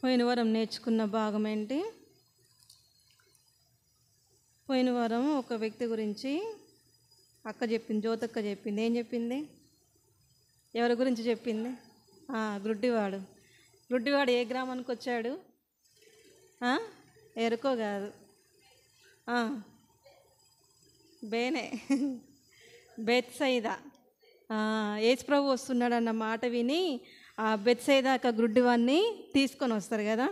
పోయిన వారం నేర్చుకున్న భాగం ఏంటి? పోయిన వారం ఒక వ్యక్తి గురించి అక్క చెప్పింది, జ్యోతక్క చెప్పింది. ఏం చెప్పింది? ఎవరి గురించి చెప్పింది? గుడ్డివాడు. గుడ్డివాడు ఏ గ్రామానికి వచ్చాడు? ఎరుకో కాదు, బేనే, బెత్సైదా. యేసుప్రభు వస్తున్నాడన్న మాట విని ఆ బెత్సైదా గుడ్డివాడిని తీసుకొని వస్తారు కదా.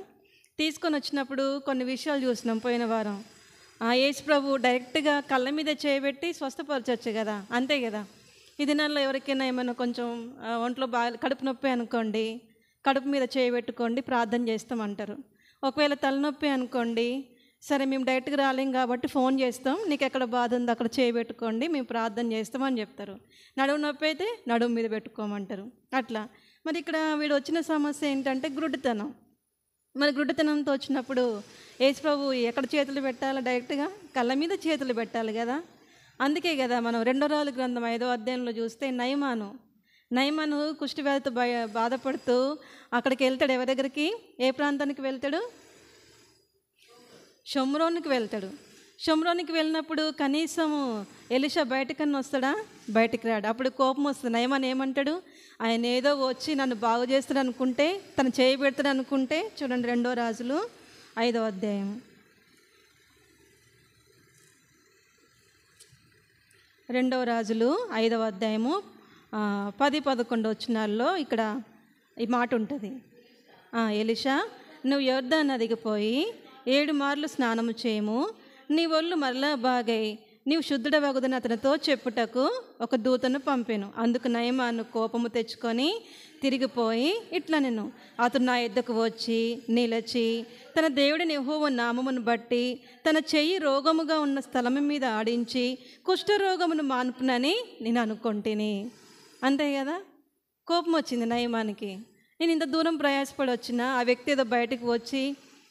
తీసుకొని వచ్చినప్పుడు కొన్ని విషయాలు చూసినాం పోయిన వారం. యేసుప్రభు డైరెక్ట్గా కళ్ళ మీద చేయబెట్టి స్వస్థపరచవచ్చు కదా, అంతే కదా. ఈ దినాల్లో ఎవరికైనా ఏమైనా కొంచెం ఒంట్లో బాగా కడుపు నొప్పి అనుకోండి, కడుపు మీద చేయబెట్టుకోండి, ప్రార్థన చేస్తామంటారు. ఒకవేళ తలనొప్పి అనుకోండి, సరే మేము డైరెక్ట్గా రాలేం కాబట్టి ఫోన్ చేస్తాం, నీకు ఎక్కడ బాధ ఉందో అక్కడ చేయబెట్టుకోండి, మేము ప్రార్థన చేస్తామని చెప్తారు. నడుము నొప్పి అయితే నడుము మీద పెట్టుకోమంటారు. అట్లా మరి ఇక్కడ వీడు వచ్చిన సమస్య ఏంటంటే గుడ్డితనం. మరి గుడ్డితనంతో వచ్చినప్పుడు యేసుప్రభు ఎక్కడ చేతులు పెట్టాలి? డైరెక్ట్గా కళ్ళ మీద చేతులు పెట్టాలి కదా. అందుకే కదా మనం 2వ రాజుల గ్రంథం 5వ అధ్యాయంలో చూస్తే నయమాను కుష్ఠవ్యాధితో బాధపడుతూ అక్కడికి వెళ్తాడు. ఎవరి దగ్గరికి? ఏ ప్రాంతానికి వెళ్తాడు? షోమ్రోనుకి వెళ్తాడు. షోమ్రోనుకి వెళ్ళినప్పుడు కనీసము ఎలీషా బయటకన్నా వస్తాడా? బయటికి రాడు. అప్పుడు కోపం వస్తుంది. నయమాన్ ఏమంటాడు? ఆయన ఏదో వచ్చి నన్ను బాగు చేస్తాడు అనుకుంటే, తను చేయబెడతాడు అనుకుంటే, చూడండి 2వ రాజులు 5వ అధ్యాయం 2వ రాజులు 5వ అధ్యాయము 10-11 వచనాల్లో ఇక్కడ ఈ మాట ఉంటుంది. ఎలీషా, నువ్వు యొర్దాను నదికి పోయి 7 మార్లు స్నానము చేయము, నీ ఒళ్ళు మరలా బాగై నీవు శుద్ధుడవగుదని అతనితో చెప్పుటకు ఒక దూతను పంపాను. అందుకు నయమాను కోపము తెచ్చుకొని తిరిగిపోయి ఇట్లా నేను అతను నా యొద్దకు వచ్చి నిలిచి తన దేవుడిని యెహోవా నామమును బట్టి తన చెయ్యి రోగముగా ఉన్న స్థలము మీద ఆడించి కుష్ఠరోగమును మాన్పునని నేను అనుకుంటుని. అంతే కదా. కోపం వచ్చింది నయమానికి. నేను ఇంత దూరం ప్రయాసపడి వచ్చినా ఆ వ్యక్తి ఏదో బయటకు వచ్చి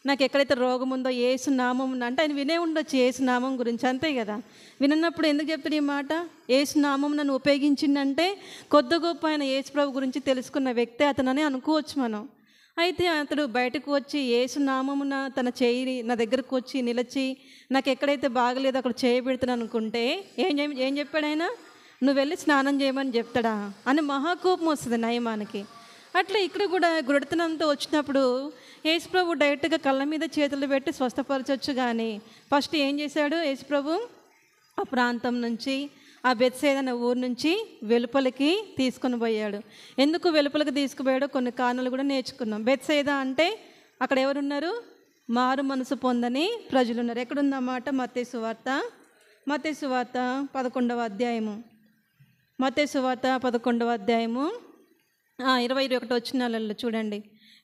నాకు ఎక్కడైతే రోగం ఉందో యేసు నామం అంటే ఆయన వినే ఉండొచ్చు యేసు నామం గురించి, అంతే కదా. వినప్పుడు ఎందుకు చెప్తాడు ఈ మాట? యేసు నామం నన్ను ఉపయోగించిందంటే కొద్ది గొప్ప ఆయన యేసు ప్రభు గురించి తెలుసుకున్న వ్యక్తే అతనని అనుకోవచ్చు మనం. అయితే అతడు బయటకు వచ్చి యేసు నామమున తన చేయి నా దగ్గరకు వచ్చి నిలిచి నాకు ఎక్కడైతే బాగలేదో అక్కడ చేయబెడతాను అనుకుంటే ఏం చెప్పాడు ఆయన? నువ్వు వెళ్ళి స్నానం చేయమని చెప్తాడా అని మహాకోపం వస్తుంది నయమానికి. అట్లా ఇక్కడ కూడా గుడితనంతో వచ్చినప్పుడు యేసుప్రభు డైరెక్ట్గా కళ్ళ మీద చేతులు పెట్టి స్వస్థపరచవచ్చు. కానీ ఫస్ట్ ఏం చేశాడు యేసుప్రభు? ఆ ప్రాంతం నుంచి, ఆ బెత్సైదా అనే ఊరు నుంచి వెలుపలికి తీసుకొని పోయాడు. ఎందుకు వెలుపలికి తీసుకుపోయాడో కొన్ని కారణాలు కూడా నేర్చుకున్నాం. బెత్సైదా అంటే అక్కడ ఎవరున్నారు? మారు మనసు పొందని ప్రజలు ఉన్నారు. ఎక్కడుందన్నమాట? మత్తయి సువార్త 11వ అధ్యాయము 11వ అధ్యాయము 20-21 వచనాలలో చూడండి.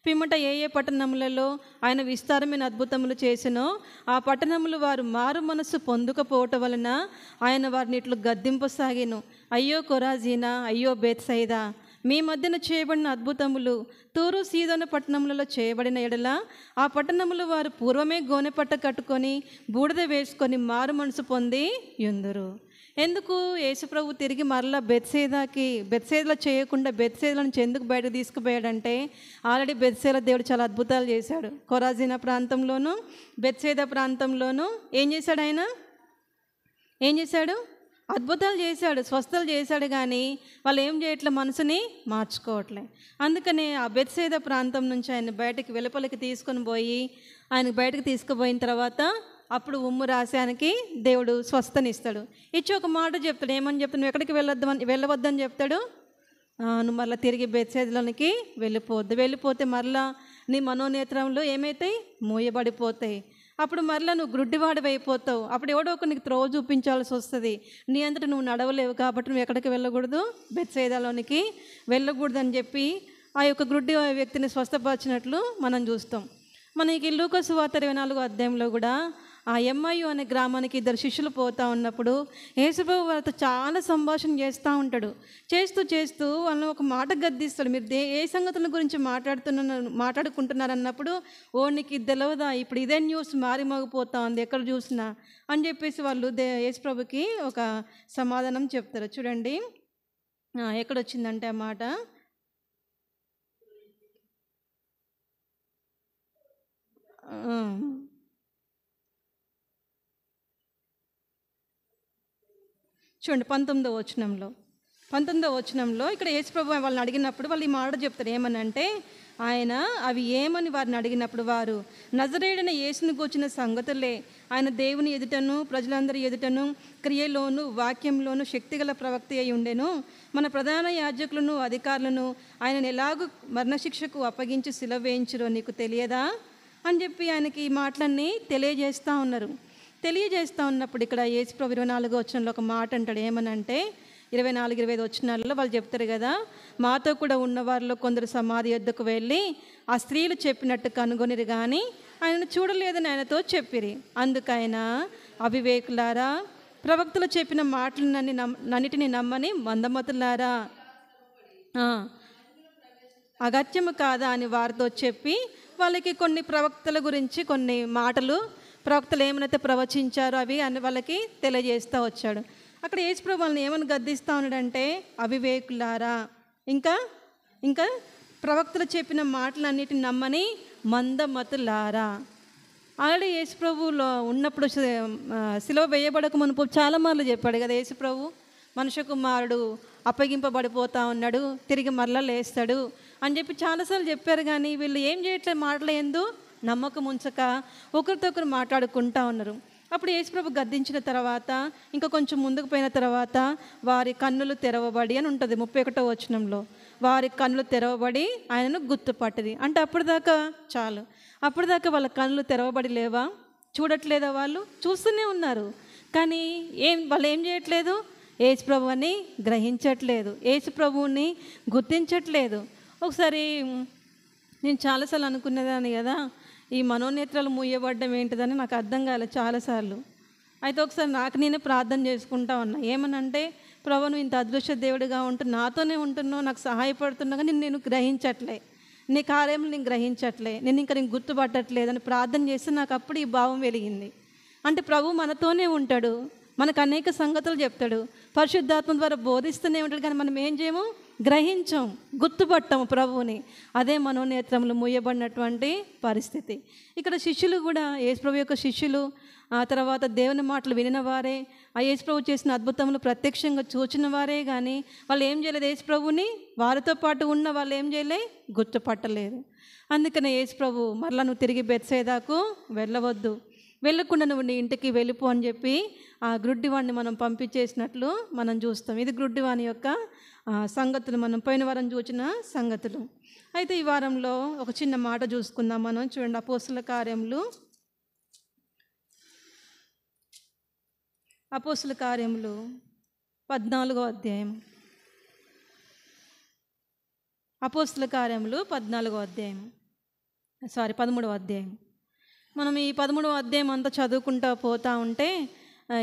పిమ్మట ఏ పట్టణములలో ఆయన విస్తారమైన అద్భుతములు చేసినో ఆ పట్టణములు వారు మారు మనస్సు పొందుకపోవటం వలన ఆయన వారిని ఇట్లు గద్దింపసాగిను. అయ్యో కొరాజీనా, అయ్యో బెత్సైదా, మీ మధ్యన చేయబడిన అద్భుతములు తూరు సీదోను పట్టణములలో చేయబడిన ఎడల ఆ పట్టణములు వారు పూర్వమే గోనెపట్ట కట్టుకొని బూడిద వేసుకొని మారు మనసు పొంది యుందురు. ఎందుకు యేసుప్రభు తిరిగి మరలా బెత్సైదాలో చేయకుండా బెత్సైదా నుంచి ఎందుకు బయటకు తీసుకుపోయాడంటే ఆల్రెడీ బెత్సైదా దేవుడు చాలా అద్భుతాలు చేశాడు. కొరాజీనా ప్రాంతంలోనూ బెత్సైదా ప్రాంతంలోనూ ఏం చేశాడు ఆయన? అద్భుతాలు చేశాడు, స్వస్థలు చేశాడు. కానీ వాళ్ళు ఏం చేయట్లే, మనసుని మార్చుకోవట్లే. అందుకనే ఆ బెత్సైదా ప్రాంతం నుంచి ఆయన బయటకు వెలుపలికి తీసుకొని పోయి ఆయనకు బయటకు తీసుకుపోయిన తర్వాత అప్పుడు ఉమ్ము రాశానికి దేవుడు స్వస్థనిస్తాడు. ఇచ్చి ఒక మాట చెప్తాడు. ఏమని చెప్తాడు? నువ్వు ఎక్కడికి వెళ్ళవద్దని చెప్తాడు. నువ్వు మరలా తిరిగి బెత్సైదాలోనికి వెళ్ళిపోతే మరలా నీ మనోనేత్రంలో ఏమవుతాయి? మూయబడిపోతాయి. అప్పుడు మరలా నువ్వు గుడ్డివాడివి అయిపోతావు. అప్పుడు ఎవడో ఒక నీకు త్రోవ చూపించాల్సి వస్తుంది. నీ అంతటా నువ్వు నడవలేవు కాబట్టి నువ్వు ఎక్కడికి వెళ్ళకూడదు, బెత్సైదాలోనికి వెళ్ళకూడదని చెప్పి ఆ యొక్క గుడ్డి వ్యక్తిని స్వస్థపరిచినట్లు మనం చూస్తాం. మనకి లూకా సువార్త 24వ అధ్యాయంలో కూడా ఆ ఎమ్మాయి అనే గ్రామానికి 2 శిష్యులు పోతూ ఉన్నప్పుడు యేసుప్రభు వారితో చాలా సంభాషణ చేస్తూ ఉంటాడు. చేస్తూ వాళ్ళని ఒక మాట గద్దిస్తాడు. మీరు ఏ సంగతుల గురించి మాట్లాడుకుంటున్నారు అన్నప్పుడు, నీకు ఇది తెలియదా, ఇప్పుడు ఇదే న్యూస్ మారిమోగిపోతా ఉంది ఎక్కడ చూసినా అని చెప్పేసి వాళ్ళు యేసుప్రభుకి ఒక సమాధానం చెప్తారు. చూడండి ఎక్కడొచ్చిందంటే ఆ మాట చూడండి 19వ వచనంలో ఇక్కడ యేసుప్రభు వాళ్ళని అడిగినప్పుడు వాళ్ళు ఈ మాట చెప్తారు. ఏమనంటే ఆయన అవి ఏమని వారిని అడిగినప్పుడు వారు నజరేయుడైన యేసును గూర్చిన సంగతులే, ఆయన దేవుని ఎదుటను ప్రజలందరి ఎదుటను క్రియలోను వాక్యంలోను శక్తిగల ప్రవక్తి అయి ఉండెను. మన ప్రధాన యాజకులను అధికారులను ఆయనను ఎలాగూ మరణశిక్షకు అప్పగించి సిలువ వేయించురో నీకు తెలియదా అని చెప్పి ఆయనకి ఈ మాటలన్నీ తెలియజేస్తూ ఉన్నారు. తెలియజేస్తూ ఉన్నప్పుడు ఇక్కడ యేసుప్రభు 24వ వచనంలో ఒక మాట అంటాడు. ఏమనంటే 24-25 వచనాలలో వాళ్ళు చెప్తారు కదా, మాతో కూడా ఉన్న వారిలో కొందరు సమాధి యొద్దకు వెళ్ళి ఆ స్త్రీలు చెప్పినట్టు కనుగొనిరు కానీ ఆయనను చూడలేదని ఆయనతో చెప్పిరి. అందుకైన అవివేకులారా, ప్రవక్తలు చెప్పిన మాటలన్నిటిని నమ్మని మందమతులారా, అగత్యము కాదా అని వారితో చెప్పి వాళ్ళకి కొన్ని ప్రవక్తల గురించి కొన్ని మాటలు, ప్రవక్తలు ఏమైతే ప్రవచించారో అవి అని వాళ్ళకి తెలియజేస్తూ వచ్చాడు. అక్కడ యేసుప్రభు వాళ్ళని ఏమని గద్దిస్తూ ఉన్నాడంటే అవివేకులారా, ఇంకా ప్రవక్తలు చెప్పిన మాటలన్నిటిని నమ్మని మందమతులారా. ఆల్రెడీ యేసుప్రభులో ఉన్నప్పుడు సిలువ వేయబడక మునుపు చాలా మార్లు చెప్పాడు కదా యేసుప్రభు, మనుష్య కుమారుడు అప్పగింపబడిపోతూ ఉన్నాడు, తిరిగి మరలా లేస్తాడు అని చెప్పి చాలాసార్లు చెప్పారు. కానీ వీళ్ళు ఏం చేయట్లేదు, మాటలు ఎందు నమ్మకం ఉంచక ఒకరితో ఒకరు మాట్లాడుకుంటూ ఉన్నారు. అప్పుడు యేసుప్రభు గద్దించిన తర్వాత ఇంకా కొంచెం ముందుకు పోయిన తర్వాత వారి కన్నులు తెరవబడి అని ఉంటుంది 31వ వచనంలో. వారి కన్నులు తెరవబడి ఆయనను గుర్తుపట్టది అంటే అప్పటిదాకా చాలు. అప్పటిదాకా వాళ్ళ కన్నులు తెరవబడి లేవా, చూడట్లేదా? వాళ్ళు చూస్తూనే ఉన్నారు కానీ వాళ్ళు ఏం చేయట్లేదు, యేసుప్రభుని గ్రహించట్లేదు, యేసుప్రభుని గుర్తించట్లేదు. ఒకసారి నేను చాలాసార్లు అనుకునేదాన్ని కదా, ఈ మనోనేత్రాలు మూయబడ్డం ఏంటిదని నాకు అర్థం కాలేదు చాలాసార్లు. అయితే ఒకసారి నాకు నేనే ప్రార్థన చేసుకుంటా ఉన్నా. ఏమనంటే ప్రభు నువ్వు ఇంత అదృశ్య దేవుడిగా ఉంటూ నాతోనే ఉంటున్నావు, నాకు సహాయపడుతున్నా కానీ నేను గ్రహించట్లే, నీ కార్యములు నేను గ్రహించట్లే, నేను గుర్తుపట్టట్లేదు అని ప్రార్థన చేస్తే నాకు అప్పుడు ఈ భావం వెలిగింది. అంటే ప్రభు మనతోనే ఉంటాడు, మనకు అనేక సంగతులు చెప్తాడు, పరిశుద్ధాత్మ ద్వారా బోధిస్తూనే ఉంటాడు కానీ మనం ఏం చేయము, గ్రహించం, గుర్తుపట్టము ప్రభువుని. అదే మనోనేత్రములు మూయబడినటువంటి పరిస్థితి. ఇక్కడ శిష్యులు కూడా యేసుప్రభు యొక్క శిష్యులు, ఆ తర్వాత దేవుని మాటలు వినిన వారే, ఆ యేసుప్రభు చేసిన అద్భుతములు ప్రత్యక్షంగా చూచిన వారే కానీ వాళ్ళు ఏం చేయలేదు, యేసుప్రభుని వారితో పాటు ఉన్న వాళ్ళు ఏం చేయలే, గుర్తుపట్టలేదు. అందుకనే యేసుప్రభు మరలా నువ్వు తిరిగి బెత్సైదాకు వెళ్ళవద్దు, వెళ్ళకుండా నువ్వు నీ ఇంటికి వెళ్ళిపో అని చెప్పి ఆ గ్రుడ్డివాడిని మనం పంపించేసినట్లు మనం చూస్తాం. ఇది గ్రుడ్డివాని యొక్క సంగతులు, మనం పోయిన వారం చూసిన సంగతులు. అయితే ఈ వారంలో ఒక చిన్న మాట చూసుకుందాం మనం. చూడండి, అపోస్తుల కార్యములు 14వ అధ్యాయం. అపోస్తుల కార్యములు 13వ అధ్యాయం. మనం ఈ 13వ అధ్యాయం అంతా చదువుకుంటూ పోతూ ఉంటే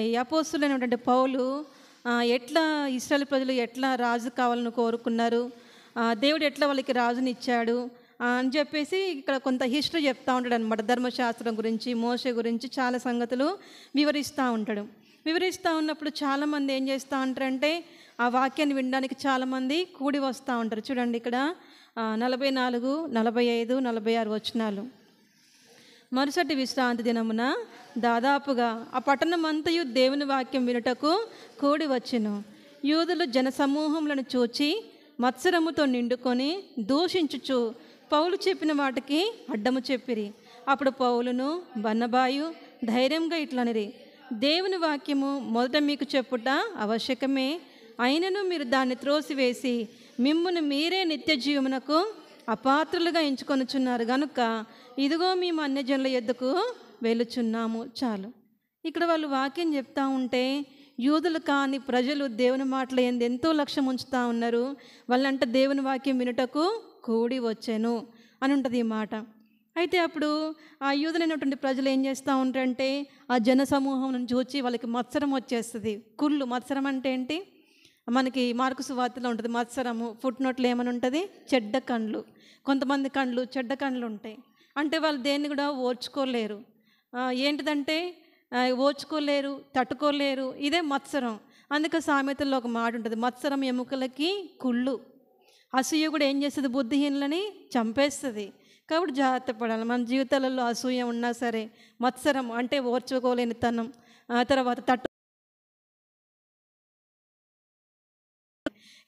ఈ అపోస్తులైనటువంటి పౌలు ఎట్లా ఇశ్రాయేలు ప్రజలు ఎట్లా రాజు కావాలని కోరుకున్నారు, దేవుడు ఎట్లా వాళ్ళకి రాజుని ఇచ్చాడు అని చెప్పేసి ఇక్కడ కొంత హిస్టరీ చెప్తూ ఉంటాడు అనమాట. ధర్మశాస్త్రం గురించి, మోషే గురించి చాలా సంగతులు వివరిస్తూ ఉంటాడు. వివరిస్తూ ఉన్నప్పుడు చాలామంది ఏం చేస్తూ ఉంటారంటే ఆ వాక్యాన్ని వినడానికి చాలామంది కూడి వస్తూ ఉంటారు. చూడండి ఇక్కడ 44, 45, 46 వచనాలు. మరుసటి విశ్రాంతి దినమున దాదాపుగా ఆ పట్టణమంతయు దేవుని వాక్యం వినుటకు కూడి వచ్చెను. యూదులు జనసమూహములను చూచి మత్సరముతో నిండుకొని దూషించుచు పౌలు చెప్పిన వాటికి అడ్డము చెప్పిరి. అప్పుడు పౌలును బర్నబాయు ధైర్యంగా ఇట్లనిరి, దేవుని వాక్యము మొదట మీకు చెప్పుట ఆవశ్యకమే, అయినను మీరు దాన్ని త్రోసివేసి మిమ్మును మీరే నిత్య జీవమునకు అపాత్రులుగా ఎంచుకొనుచున్నారు గనుక ఇదిగో మేము అన్యజనుల యొద్దకు వెళుచున్నాము. చాలు. ఇక్కడ వాళ్ళు వాక్యం చెప్తా ఉంటే యూదులు కాని ప్రజలు దేవుని మాటలు ఎంతో లక్ష్యం ఉంచుతూ ఉన్నారు. వాళ్ళంట దేవుని వాక్యం వినుటకు కూడి వచ్చాను అని ఉంటుంది ఈ మాట. అయితే అప్పుడు ఆ యూదులైనటువంటి ప్రజలు ఏం చేస్తూ ఉంటారంటే ఆ జన సమూహం చూచి వాళ్ళకి మత్సరం వచ్చేస్తుంది. కుళ్ళు, మత్సరం అంటే ఏంటి, మనకి మార్కు సువార్తలో ఉంటుంది మత్సరము. ఫుట్ నోట్లో ఏమని ఉంటుంది, చెడ్డ కండ్లు. కొంతమంది కండ్లు చెడ్డ కండ్లు ఉంటాయి. అంటే వాళ్ళు దేన్ని కూడా ఓర్చుకోలేరు. ఏంటిదంటే ఓర్చుకోలేరు, తట్టుకోలేరు. ఇదే మత్సరం. అందుకే సామెతల్లో ఒక మాట ఉంటుంది, మత్సరం ఎముకలకి కుళ్ళు. అసూయ కూడా ఏం చేస్తుంది, బుద్ధిహీనులని చంపేస్తుంది. కాబట్టి జాగ్రత్త పడాలి. మన జీవితాలలో అసూయ ఉన్నా సరే, మత్సరం అంటే ఓర్చుకోలేని తనం, తర్వాత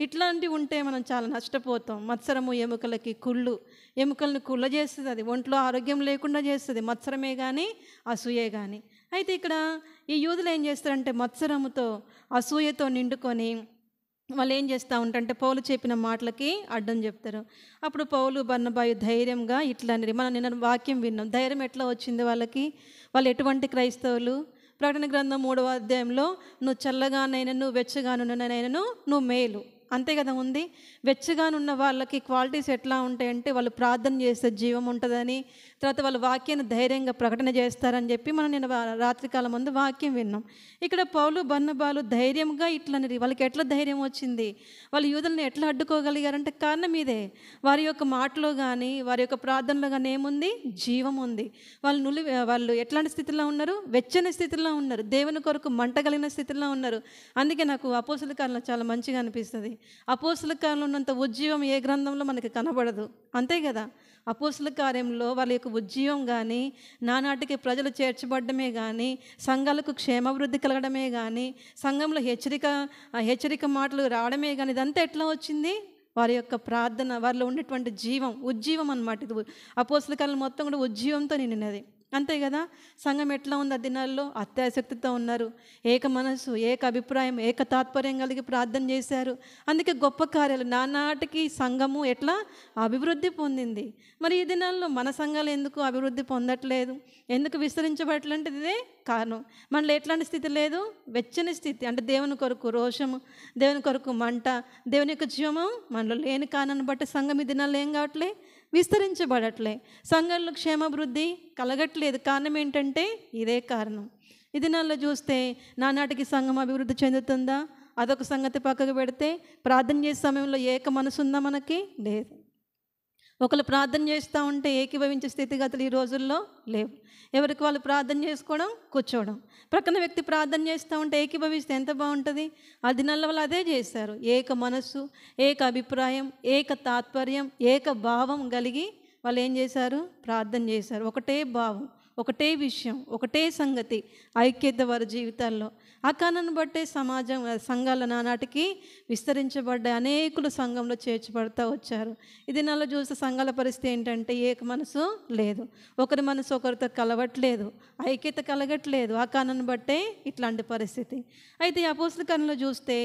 ఇట్లాంటివి ఉంటే మనం చాలా నష్టపోతాం. మత్సరము ఎముకలకి కుళ్ళు, ఎముకలను కుళ్ళ చేస్తుంది, అది ఒంట్లో ఆరోగ్యం లేకుండా చేస్తుంది, మత్సరమే కానీ అసూయే కానీ. అయితే ఇక్కడ ఈ యూదులు ఏం చేస్తారంటే మత్సరముతో అసూయతో నిండుకొని వాళ్ళు ఏం చేస్తూ ఉంటారంటే పౌలు చెప్పిన మాటలకి అడ్డం చెప్తారు. అప్పుడు పౌలు బర్నబాయు ధైర్యంగా ఇట్లా అనేది, మనం నిన్న వాక్యం విన్నాం. ధైర్యం ఎట్లా వచ్చింది వాళ్ళకి? వాళ్ళు ఎటువంటి క్రైస్తవులు? ప్రకటన గ్రంథం 3వ అధ్యాయంలో నువ్వు చల్లగానైనను వెచ్చగానున్ననైనను నువ్వు మేలు, అంతే కదా ఉంది. వెచ్చగానున్న వాళ్ళకి క్వాలిటీస్ ఎట్లా ఉంటాయంటే వాళ్ళు ప్రార్థన చేస్తే జీవం ఉంటుందని, తర్వాత వాళ్ళు వాక్యాన్ని ధైర్యంగా ప్రకటన చేస్తారని చెప్పి మనం నేను రాత్రికాలం ముందు వాక్యం విన్నాం. ఇక్కడ పౌలు బర్నబాలు ధైర్యంగా ఇట్లనేది. వాళ్ళకి ఎట్లా ధైర్యం వచ్చింది? వాళ్ళు యూదులను ఎట్లా అడ్డుకోగలిగారంటే కారణం ఇదే. వారి యొక్క మాటలో కానీ వారి యొక్క ప్రార్థనలో కానీ ఏముంది? జీవం ఉంది. వాళ్ళు ఎట్లాంటి స్థితిలో ఉన్నారు? వెచ్చని స్థితిలో ఉన్నారు, దేవుని కొరకు మంట కలిగిన స్థితిలో ఉన్నారు. అందుకే నాకు అపోస్తల కార్యంలో చాలా మంచిగా అనిపిస్తుంది. అపోస్తల కార్యంలో ఉన్నంత ఉజ్జీవం ఏ గ్రంథంలో మనకి కనబడదు, అంతే కదా. అపోస్తల కార్యంలో వాళ్ళ యొక్క ఉజ్జీవం కానీ, నానాటికి ప్రజలు చేర్చబడమే కానీ, సంఘాలకు క్షేమాభివృద్ధి కలగడమే కానీ, సంఘంలో హెచ్చరిక మాటలు రావడమే కానీ, ఇదంతా ఎట్లా వచ్చింది? వారి యొక్క ప్రార్థన, వారిలో ఉండేటువంటి జీవం, ఉజ్జీవం అన్నమాట. ఇది అపోస్తల కార్యం మొత్తం కూడా ఉజ్జీవంతో నిండినది, అంతే కదా. సంఘం ఎట్లా ఉంది ఆ దినాల్లో? అత్యాసక్తితో ఉన్నారు, ఏక మనసు, ఏక అభిప్రాయం, ఏక తాత్పర్యం కలిగి ప్రార్థన చేశారు. అందుకే గొప్ప కార్యాలు నానాటికి సంఘము ఎట్లా అభివృద్ధి పొందింది. మరి ఈ దినాల్లో మన సంఘాలు ఎందుకు అభివృద్ధి పొందట్లేదు, ఎందుకు విస్తరించబడట్లంటే ఇదే కారణం. మనలో ఎట్లాంటి స్థితి లేదు? వెచ్చని స్థితి, అంటే దేవుని కొరకు రోషము, దేవుని కొరకు మంట, దేవుని యొక్క జీవము మనలో లేని కారణాన్ని బట్టి సంఘం ఈ దినాల్లో ఏం కావట్లే? విస్తరించబడట్లే. సంఘంలో క్షేమాభివృద్ధి కలగట్లేదు. కారణం ఏంటంటే ఇదే కారణం. ఈ దినాల్లో చూస్తే నానాటికి సంఘం అభివృద్ధి చెందుతుందా? అదొక సంగతి పక్కకు పెడితే, ప్రార్థన చేసే సమయంలో ఏక మనసు ఉందా? మనకి లేదు. ఒకళ్ళు ప్రార్థన చేస్తూ ఉంటే ఏకీభవించే స్థితిగతులు ఈ రోజుల్లో లేవు. ఎవరికి వాళ్ళు ప్రార్థన చేసుకోవడం, కూర్చోవడం. ప్రక్కన వ్యక్తి ప్రార్థన చేస్తూ ఉంటే ఏకీభవిస్తే ఎంత బాగుంటుంది. ఆ దినాల్లో వాళ్ళు అదే చేశారు. ఏక మనస్సు, ఏక అభిప్రాయం, ఏక తాత్పర్యం, ఏక భావం కలిగి వాళ్ళు ఏం చేశారు? ప్రార్థన చేశారు. ఒకటే భావం, ఒకటే విషయం, ఒకటే సంగతి, ఐక్యత వారి జీవితాల్లో. ఆ కారణాన్ని బట్టే సంఘాల నానాటికి విస్తరించబడ్డ అనేకులు సంఘంలో చేర్చబడుతూ వచ్చారు. ఇది నెల చూస్తే సంఘాల పరిస్థితి ఏంటంటే ఏక మనసు లేదు, ఒకరి మనసు ఒకరితో కలవట్లేదు, ఐక్యత కలగట్లేదు. ఆ కారణాన్ని బట్టే ఇట్లాంటి పరిస్థితి. అయితే ఈ అపోస్తల కార్యంలో చూస్తే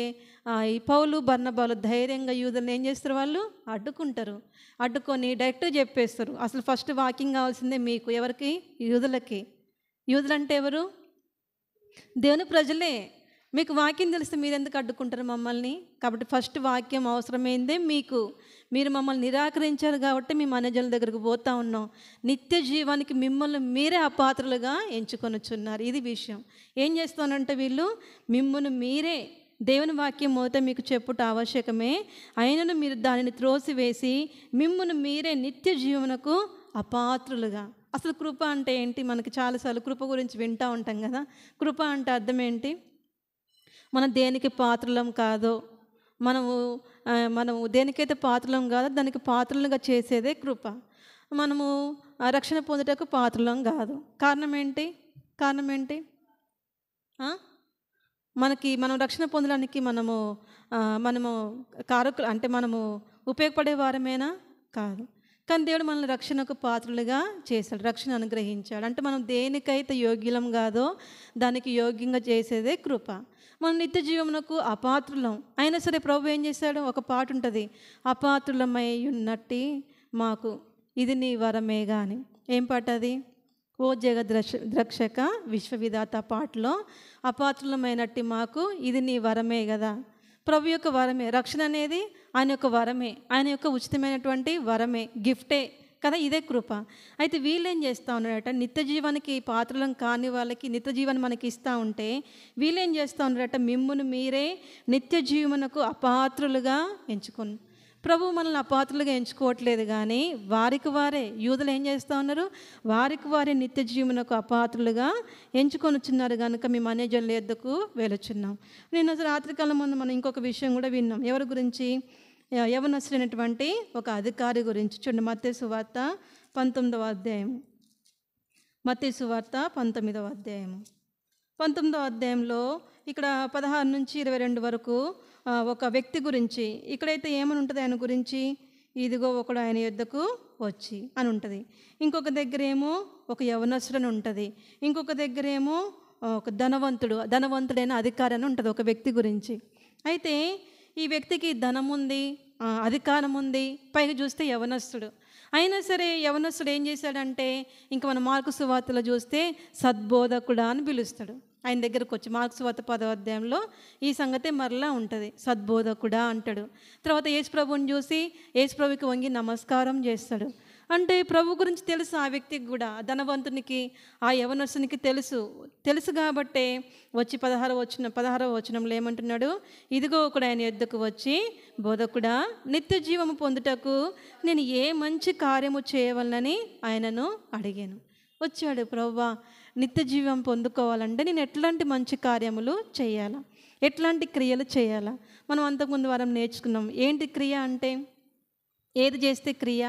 ఈ పౌలు బర్నబాలు ధైర్యంగా యూదులను ఏం చేస్తారు? వాళ్ళు అడ్డుకుంటారు. అడ్డుకొని డైరెక్ట్గా చెప్పేస్తారు, అసలు ఫస్ట్ వాకింగ్ కావాల్సిందే మీకు. ఎవరికి? యూదులకి. యూదులు అంటే ఎవరు? దేవుని ప్రజలే. మీకు వాక్యం తెలిస్తే మీరు ఎందుకు అడ్డుకుంటారు మమ్మల్ని? కాబట్టి ఫస్ట్ వాక్యం అవసరమైందే మీకు. మీరు మమ్మల్ని నిరాకరించారు కాబట్టి మేము అన్యజనుల దగ్గరకు పోతా ఉన్నాం. నిత్య జీవానికి మిమ్మల్ని మీరే అపాత్రులుగా ఎంచుకొనుచున్నారు. ఇది విషయం. ఏం చేస్తానంటే వీళ్ళు మిమ్మల్ని మీరే, దేవుని వాక్యం మొదట మీకు చెప్పుట ఆవశ్యకమే, అయినను మీరు దానిని త్రోసివేసి మిమ్మల్ని మీరే నిత్య జీవనకు అపాత్రులుగా. అసలు కృప అంటే ఏంటి? మనకి చాలాసార్లు కృప గురించి వింటూ ఉంటాం కదా. కృప అంటే అర్థం ఏంటి? మనం దేనికి పాత్రలం కాదో, మనము దేనికైతే పాత్రలం కాదో దానికి పాత్రలుగా చేసేదే కృప. మనము రక్షణ పొందుటకు పాత్రలం కాదు. కారణం ఏంటి? మనం రక్షణ పొందడానికి మనము కారకులు, అంటే మనము ఉపయోగపడే వారమేనా? కాదు. కానీ దేవుడు మనల్ని రక్షణకు పాత్రలుగా చేశాడు, రక్షణ అనుగ్రహించాడు. అంటే మనం దేనికైతే యోగ్యులం కాదో దానికి యోగ్యంగా చేసేదే కృప. మనం నిత్య జీవమునకు అపాత్రులం అయినా సరే ప్రభు ఏం చేశాడు? ఒక పాట ఉంటుంది, అపాత్రులమై ఉన్నట్టి మాకు ఇది నీ వరమేగా అని. ఏం పాట అది? ఓ జగద్రక్షక విశ్వవిధాత పాటలో అపాత్రులమైనట్టి మాకు ఇది నీ వరమే కదా. ప్రభు యొక్క వరమే రక్షణ అనేది, ఆయన యొక్క వరమే, ఆయన యొక్క ఉచితమైనటువంటి వరమే, గిఫ్టే కదా. ఇదే కృప. అయితే వీళ్ళు ఏం చేస్తూ ఉన్నారట? నిత్య జీవానికి పాత్రలం కాని వాళ్ళకి నిత్య జీవాన్ని మనకి ఇస్తూ ఉంటే వీళ్ళు ఏం చేస్తూ ఉన్నారట? మిమ్మును మీరే నిత్య జీవనకు అపాత్రులుగా ఎంచుకొని. ప్రభు మనల్ని అపాత్రులుగా ఎంచుకోవట్లేదు, కానీ వారికి వారే యూదులు ఏం చేస్తూ ఉన్నారు? వారికి వారే నిత్య జీవనకు అపాత్రులుగా ఎంచుకొని వచ్చిన్నారు కనుక మేము అన్యజనుల యొద్దకు వెళుచున్నాం. నిన్న రాత్రికాలం ముందు మనం ఇంకొక విషయం కూడా విన్నాం. ఎవరి గురించి? యవనస్తుడైనటువంటి ఒక అధికారి గురించి. చూడండి, మత్తయి సువార్త 19వ అధ్యాయం. మత్తయి సువార్త 19వ అధ్యాయము. 19వ అధ్యాయంలో ఇక్కడ 16 నుంచి 22 వరకు ఒక వ్యక్తి గురించి, ఇక్కడైతే ఏమని ఉంటుంది ఆయన గురించి, ఇదిగో ఒకడు ఆయన యొద్దకు వచ్చి అని ఉంటుంది. ఇంకొక దగ్గరేమో ఒక యవనస్తుడు అని ఉంటుంది. ఇంకొక దగ్గరేమో ఒక ధనవంతుడైన అధికారి అని ఉంటుంది ఒక వ్యక్తి గురించి. అయితే ఈ వ్యక్తికి ధనం ఉంది, అధికారం ఉంది, పైగా చూస్తే యవనస్తుడు. అయినా సరే యవనస్తుడు ఏం చేశాడంటే, ఇంకా మన మార్కు సువార్తలో చూస్తే సద్బోధకుడా అని పిలుస్తాడు. ఆయన దగ్గరకు వచ్చి మార్కు సువార్త 10వ అధ్యాయంలో ఈ సంగతే మరలా ఉంటుంది. సద్బోధకుడా అంటాడు. తర్వాత యేసు ప్రభువుని చూసి యేసు ప్రభుకి వంగి నమస్కారం చేస్తాడు. అంటే ప్రభు గురించి తెలుసు ఆ వ్యక్తికి కూడా, ధనవంతునికి, ఆ యవనస్తునికి తెలుసు కాబట్టే వచ్చి 16వ వచనంలో ఏమంటున్నాడు, ఇదిగో ఒకడు ఆయన యొద్దకు వచ్చి, బోధకుడా, నిత్య జీవము పొందుటకు నేను ఏ మంచి కార్యము చేయవలనని ఆయనను అడిగాను. వచ్చాడు, ప్రభువా నిత్య జీవం పొందుకోవాలంటే నేను ఎట్లాంటి మంచి కార్యములు చేయాలా, ఎట్లాంటి క్రియలు చేయాలా? మనం అంతకుముందు వారం నేర్చుకున్నాం. ఏంటి క్రియ అంటే, ఏది చేస్తే క్రియ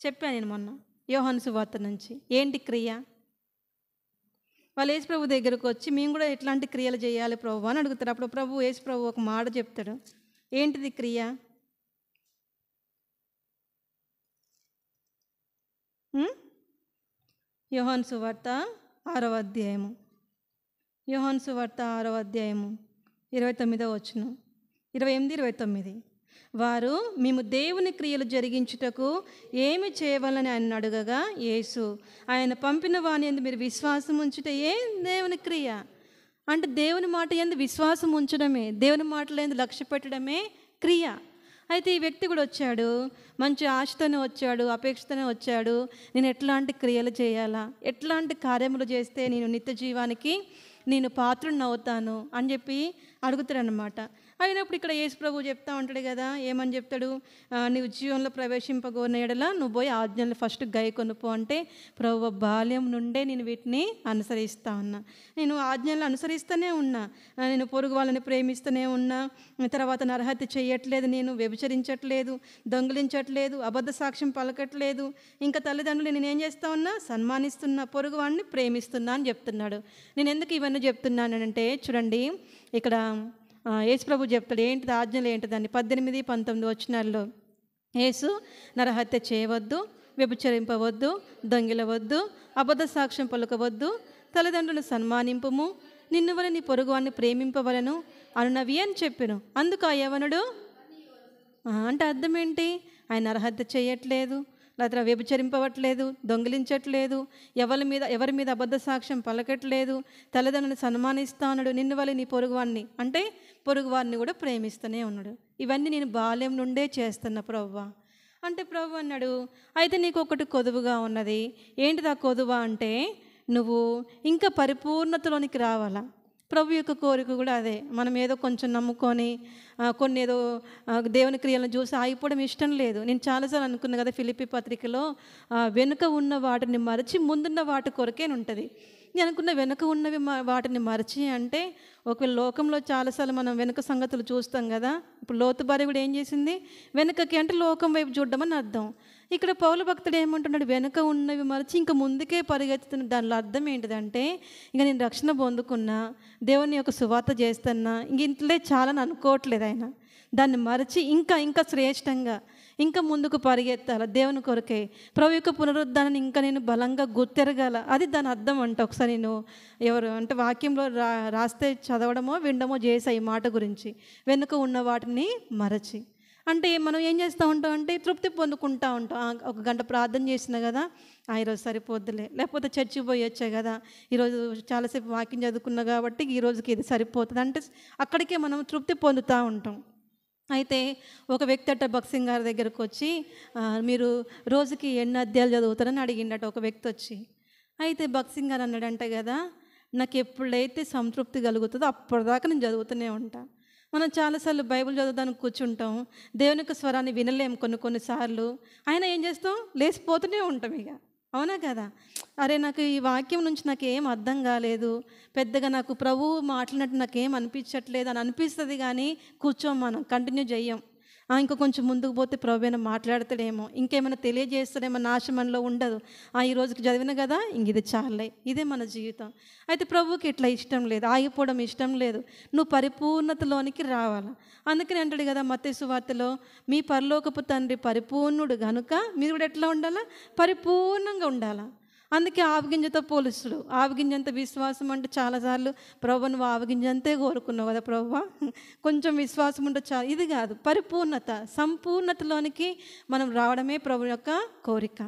చెప్పాను నేను మొన్న యోహాను సువార్త నుంచి. ఏంటి క్రియ? వాళ్ళు యేసు ప్రభు దగ్గరకు వచ్చి మేము కూడా ఎట్లాంటి క్రియలు చేయాలి ప్రభు అని అడుగుతారు. అప్పుడు యేసు ప్రభు ఒక మాట చెప్తాడు. ఏంటిది క్రియ? యోహాను సువార్త 6వ అధ్యాయము 29వ వచనం, 28, 29. వారు మేము దేవుని క్రియలు జరిగించుటకు ఏమి చేయవాలని ఆయన అడగగా, యేసు ఆయన పంపిన వాని యందు మీరు విశ్వాసం ఉంచుటయే దేవుని క్రియ. అంటే దేవుని మాట యందు విశ్వాసం ఉంచడమే, దేవుని మాటల యందు లక్ష్య పెట్టడమే క్రియ. అయితే ఈ వ్యక్తి కూడా వచ్చాడు, మంచి ఆశతోనే వచ్చాడు, అపేక్షతోనే వచ్చాడు. నేను ఎట్లాంటి క్రియలు చేయాలా, ఎట్లాంటి కార్యములు చేస్తే నేను నిత్య జీవానికి నేను పాత్రుడిని అవుతాను అని చెప్పి అడుగుతారనమాట. అయినప్పుడు ఇక్కడ యేసు ప్రభు చెప్తా ఉంటాడు కదా, ఏమని చెప్తాడు, నీవు జీవంలో ప్రవేశింపగోరిన ఎడల నువ్వు పోయి ఆజ్ఞలు ఫస్ట్ గై కొనుపో అంటే, ప్రభు బాల్యం నుండే నేను వీటిని అనుసరిస్తా ఉన్నా, నేను ఆజ్ఞలు అనుసరిస్తూనే ఉన్నా, నేను పొరుగు వాళ్ళని ప్రేమిస్తూనే ఉన్నా, తర్వాత నరహత్య చేయట్లేదు, నేను వ్యభిచరించట్లేదు, దొంగిలించట్లేదు, అబద్ధ సాక్ష్యం పలకట్లేదు, ఇంకా తల్లిదండ్రులు నేను ఏం చేస్తా ఉన్నా, సన్మానిస్తున్నా, పొరుగు వాడిని ప్రేమిస్తున్నా అని చెప్తున్నాడు. నేను ఎందుకు ఇవన్నీ చెప్తున్నానంటే, చూడండి ఇక్కడ యేసు ప్రభు చెప్తాడు ఏంటిది ఆజ్ఞలు ఏంటిదని. 18, 19 వచనాల్లో యేసు నరహత్య చేయవద్దు, వ్యభిచరింపవద్దు, దొంగిలవద్దు, అబద్ధ సాక్ష్యం పలుకవద్దు, తల్లిదండ్రులను సన్మానింపుము, నిన్ను వలె నీ పొరుగువాన్ని ప్రేమింపవలను అనునవి అని చెప్పాను. అందుకు ఆ యవనుడు అంటే అర్థం ఏంటి, ఆయన నరహత్య చేయట్లేదు, లేదా వ్యభిచరింపవట్లేదు, దొంగిలించట్లేదు, ఎవరి మీద అబద్ధ సాక్ష్యం పలకట్లేదు, తల్లిదండ్రులను సన్మానిస్తా ఉన్నాడు, నిన్ను వల్ల నీ పొరుగువాన్ని అంటే పొరుగువారిని కూడా ప్రేమిస్తూనే ఉన్నాడు. ఇవన్నీ నేను బాల్యం నుండే చేస్తున్నా ప్రభువా అంటే, ప్రభు అన్నాడు అయితే నీకు ఒకటి కొదువుగా ఉన్నది. ఏంటిది ఆ కొదువా అంటే, నువ్వు ఇంకా పరిపూర్ణతలోనికి రావాలా. ప్రభు యొక్క కోరిక కూడా అదే. మనం ఏదో కొంచెం నమ్ముకొని కొన్ని ఏదో దేవుని క్రియలను చూసి ఆగిపోవడం ఇష్టం లేదు. నేను చాలాసార్లు అనుకున్నా కదా, ఫిలిప్పీ పత్రికలో వెనుక ఉన్న వాటిని మరచి ముందున్న వాటి కొరకే ఉంటుంది. నేను అనుకున్న వెనుక ఉన్నవి వాటిని మరచి అంటే, ఒకవేళ లోకంలో చాలాసార్లు మనం వెనుక సంగతులు చూస్తాం కదా. ఇప్పుడు లోతు భార్య కూడా ఏం చేసింది, వెనుకకి అంటే లోకం వైపు చూడడం అని అర్థం. ఇక్కడ పౌలు భక్తుడు ఏమంటున్నాడు, వెనుక ఉన్నవి మరచి ఇంకా ముందుకే పరిగెత్తుతున్న. దానిలో అర్థం ఏంటిదంటే, ఇంకా నేను రక్షణ పొందుకున్నా, దేవుని యొక్క సువార్త చేస్తున్నా, ఇంక ఇంట్లో చాలా అనుకోవట్లేదు ఆయన. దాన్ని మరచి ఇంకా శ్రేష్టంగా ఇంకా ముందుకు పరిగెత్తాల దేవుని కొరకే. ప్రభు యొక్క పునరుద్ధానాన్ని ఇంకా నేను బలంగా గుర్తెరగాల. అది దాని అర్థం అంట. ఒకసారి నేను ఎవరు అంటే వాక్యంలో రాస్తే చదవడమో వినడమో చేసా ఈ మాట గురించి. వెనుక ఉన్న వాటిని మరచి అంటే మనం ఏం చేస్తూ ఉంటాం అంటే, తృప్తి పొందుకుంటూ ఉంటాం. ఒక గంట ప్రార్థన చేసినా కదా, ఈరోజు సరిపోద్దులే, లేకపోతే చర్చికి పోయి వచ్చా కదా, ఈరోజు చాలాసేపు వాక్యం చదువుకున్నా కాబట్టి ఈరోజుకి ఇది సరిపోతుంది అంటే అక్కడికే మనం తృప్తి పొందుతూ ఉంటాం. అయితే ఒక వ్యక్తి అట్ట భక్సింగ్ గారి దగ్గరకు వచ్చి, మీరు రోజుకి ఎన్ని అధ్యాయాలు చదువుతారని అడిగిండట ఒక వ్యక్తి వచ్చి. అయితే భక్సింగ్ గారు అన్నాడంట కదా, నాకు ఎప్పుడైతే సంతృప్తి కలుగుతుందో అప్పటిదాకా నేను చదువుతూనే ఉంటాను. మనం చాలాసార్లు బైబిల్ చదవడానికి కూర్చుంటాం, దేవుని యొక్క స్వరాన్ని వినలేము కొన్నిసార్లు. అయినా ఏం చేస్తాం, లేచిపోతూనే ఉంటాం ఇక. అవునా కదా, అరే నాకు ఈ వాక్యం నుంచి నాకు ఏం అర్థం కాలేదు, పెద్దగా నాకు ప్రభువు మాట్లాడినట్టు నాకేం అనిపించట్లేదు అని అనిపిస్తుంది, కానీ కూర్చోం, మనం కంటిన్యూ చెయ్యం. ఇంకా కొంచెం ముందుకు పోతే ప్రభు ఏమైనా మాట్లాడతాడేమో, ఇంకేమైనా తెలియజేస్తాడేమో, నాశ మనలో ఉండదు. ఈ రోజుకి చదివిన కదా, ఇంక ఇది చాలే, ఇదే మన జీవితం. అయితే ప్రభువుకి ఇట్లా ఇష్టం లేదు, ఆగిపోవడం ఇష్టం లేదు. నువ్వు పరిపూర్ణతలోనికి రావాలి. అందుకని అంటాడు కదా మత్తయి సువార్తలో, మీ పరలోకపు తండ్రి పరిపూర్ణుడు కనుక మీరు కూడా ఎట్లా ఉండాలా, పరిపూర్ణంగా ఉండాలా. అందుకే ఆవగింజతో పోలుస్తుడు. ఆవగింజంత విశ్వాసం అంటే చాలాసార్లు ప్రభు నువ్వు ఆవగింజంతే కోరుకున్నావు కదా ప్రభు, కొంచెం విశ్వాసం ఉంటే చాలు. ఇది కాదు, పరిపూర్ణత, సంపూర్ణతలోనికి మనం రావడమే ప్రభు యొక్క కోరిక.